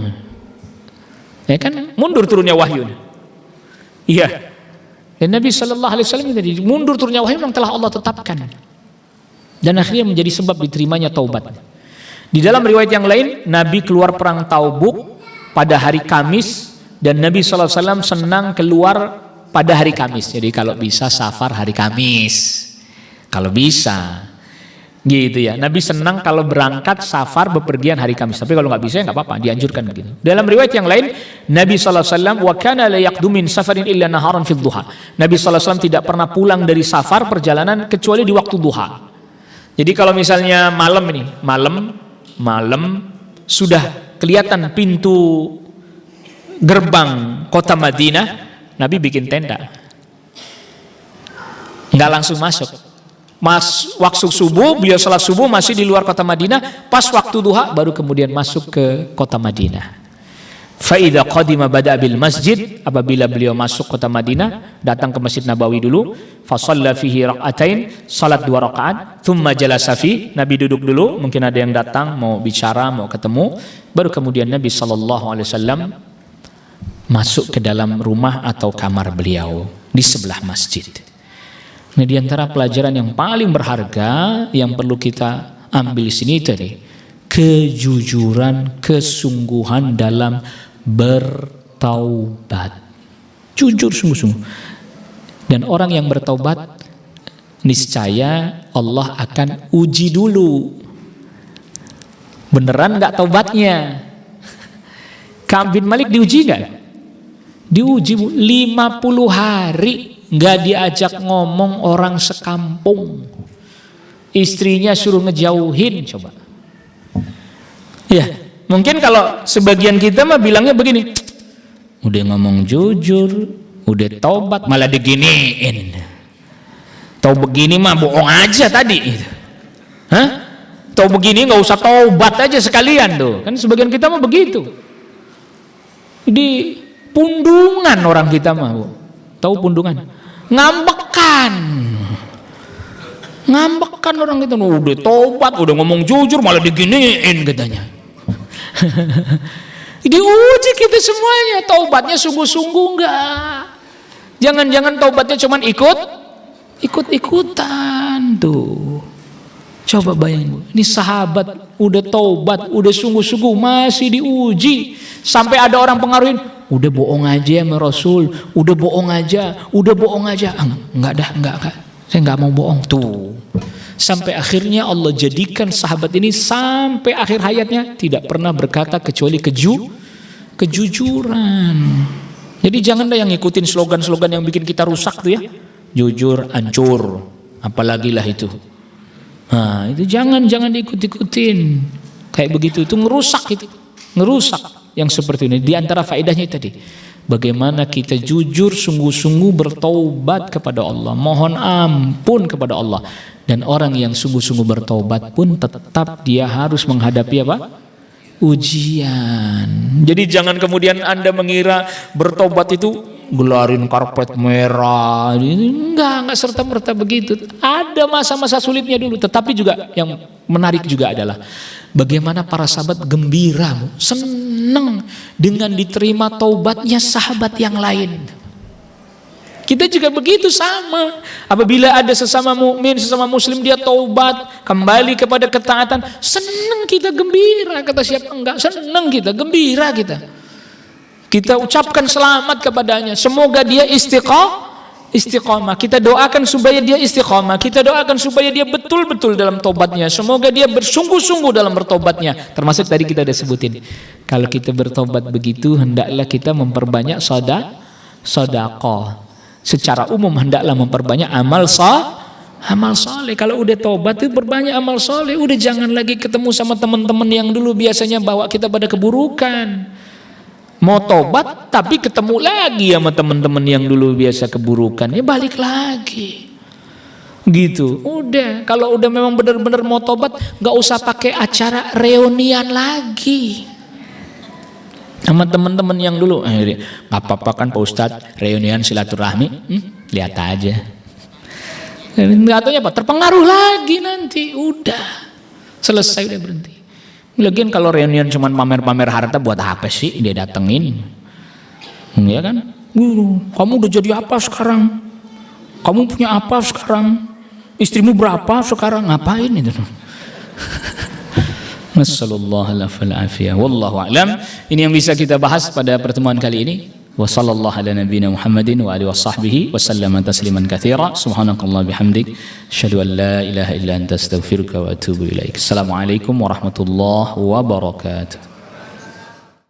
S1: Ya kan, mundur turunnya wahyu. Iya. Dan Nabi sallallahu alaihi wasallam tadi mundur turunnya wahyu yang telah Allah tetapkan. Dan akhirnya menjadi sebab diterimanya taubat. Di dalam riwayat yang lain, Nabi keluar perang Tabuk pada hari Kamis, dan Nabi sallallahu alaihi wasallam senang keluar pada hari Kamis. Jadi kalau bisa safar hari Kamis. Kalau bisa. Gitu ya. Nabi senang kalau berangkat safar bepergian hari Kamis. Tapi kalau nggak bisa ya nggak apa-apa, dianjurkan begitu. Dalam riwayat yang lain, Nabi sallallahu alaihi wasallam wa kana la yaqdu min safarin illa naharan fi dhuha. Nabi sallallahu alaihi wasallam tidak pernah pulang dari safar perjalanan kecuali di waktu duha. Jadi kalau misalnya malam sudah kelihatan pintu gerbang kota Madinah, Nabi bikin tenda. Nggak langsung masuk. Waktu subuh, beliau salat subuh masih di luar kota Madinah, pas waktu duha baru kemudian masuk ke kota Madinah. Fa idza qadima bada bil masjid, apabila beliau masuk kota Madinah, datang ke Masjid Nabawi dulu, fa shalla fihi rak'atain, salat 2 rakaat, thumma jalasa fi, Nabi duduk dulu, mungkin ada yang datang mau bicara, mau ketemu, baru kemudian Nabi sallallahu alaihi wasallam masuk ke dalam rumah atau kamar beliau di sebelah masjid. Nah, di antara pelajaran yang paling berharga yang perlu kita ambil di sini tadi, kejujuran, kesungguhan dalam bertaubat. Jujur sungguh-sungguh. Dan orang yang bertaubat, niscaya Allah akan uji dulu. Beneran nggak taubatnya? Ka'ab bin Malik diuji nggak? Diuji 50 hari. Nggak diajak ngomong orang sekampung. Istrinya suruh ngejauhin, coba. Ya, mungkin kalau sebagian kita mah bilangnya begini, udah ngomong jujur, udah taubat malah diginiin. Tahu begini mah bohong aja tadi. Hah? Tahu begini nggak usah taubat aja sekalian tuh. Kan sebagian kita mah begitu. Di pundungan orang kita mah, Bu. Tahu pundungan? Ngambekan orang itu, udah tobat, udah ngomong jujur malah diginiin katanya. Diuji kita semuanya, taubatnya sungguh-sungguh enggak. Jangan-jangan taubatnya cuman ikut-ikutan tuh. Coba bayangin, Bu. Ini sahabat udah taubat, udah sungguh-sungguh, masih diuji. Sampai ada orang pengaruhin, udah bohong aja sama Rasul, udah bohong aja. Enggak. Saya enggak mau bohong tuh. Sampai akhirnya Allah jadikan sahabat ini sampai akhir hayatnya tidak pernah berkata kecuali kejujuran. Jadi jangan yang ngikutin slogan-slogan yang bikin kita rusak tuh ya. Jujur hancur, apalagi lah itu. Nah, itu jangan diikut-ikutin. Kayak begitu itu ngerusak itu. Ngerusak yang seperti ini. Di antara faedahnya tadi, bagaimana kita jujur sungguh-sungguh bertaubat kepada Allah, mohon ampun kepada Allah. Dan orang yang sungguh-sungguh bertaubat pun tetap dia harus menghadapi apa? Ujian. Jadi jangan kemudian Anda mengira bertobat itu gelarin karpet merah. Enggak serta-merta begitu. Ada masa-masa sulitnya dulu. Tetapi juga yang menarik juga adalah bagaimana para sahabat gembira, senang dengan diterima taubatnya sahabat yang lain. Kita juga begitu sama. Apabila ada sesama mukmin, sesama muslim dia taubat, kembali kepada ketaatan, senang kita, gembira. Kata siapa enggak? Senang kita, gembira kita. Kita ucapkan selamat kepadanya. Semoga dia istiqamah. Kita doakan supaya dia istiqamah. Kita doakan supaya dia betul-betul dalam tobatnya. Semoga dia bersungguh-sungguh dalam bertobatnya. Termasuk tadi kita ada sebutin. Kalau kita bertobat begitu, hendaklah kita memperbanyak sedekah. Secara umum hendaklah memperbanyak amal saleh. Kalau udah tobat itu berbanyak amal saleh. Udah jangan lagi ketemu sama teman-teman yang dulu biasanya bawa kita pada keburukan. Mau tobat tapi ketemu lagi sama teman-teman yang dulu biasa keburukan, ya balik lagi. Gitu. Udah, kalau udah memang benar-benar mau tobat, nggak usah pakai acara reunian lagi. Sama teman-teman yang dulu, nggak apa-apa kan Pak Ustadz, reunian silaturahmi, lihat aja. Nggak tahunya apa, terpengaruh lagi nanti, udah selesai, udah berhenti. Lagian kalau reunian cuma pamer-pamer harta buat apa sih dia datengin? Ya kan? Kamu udah jadi apa sekarang? Kamu punya apa sekarang? Istrimu berapa sekarang? Ngapain itu? Nasallallahu wallahu a'lam. Ini yang bisa kita bahas pada pertemuan kali ini. Wa sallallahu ala nabiyyina Muhammadin wa alihi washabbihi wa sallama tasliman katsira. Subhanakallah bihamdik, asyhadu an la ilaha illa anta astaghfiruka wa atubu ilaik. Assalamualaikum warahmatullahi wabarakatuh.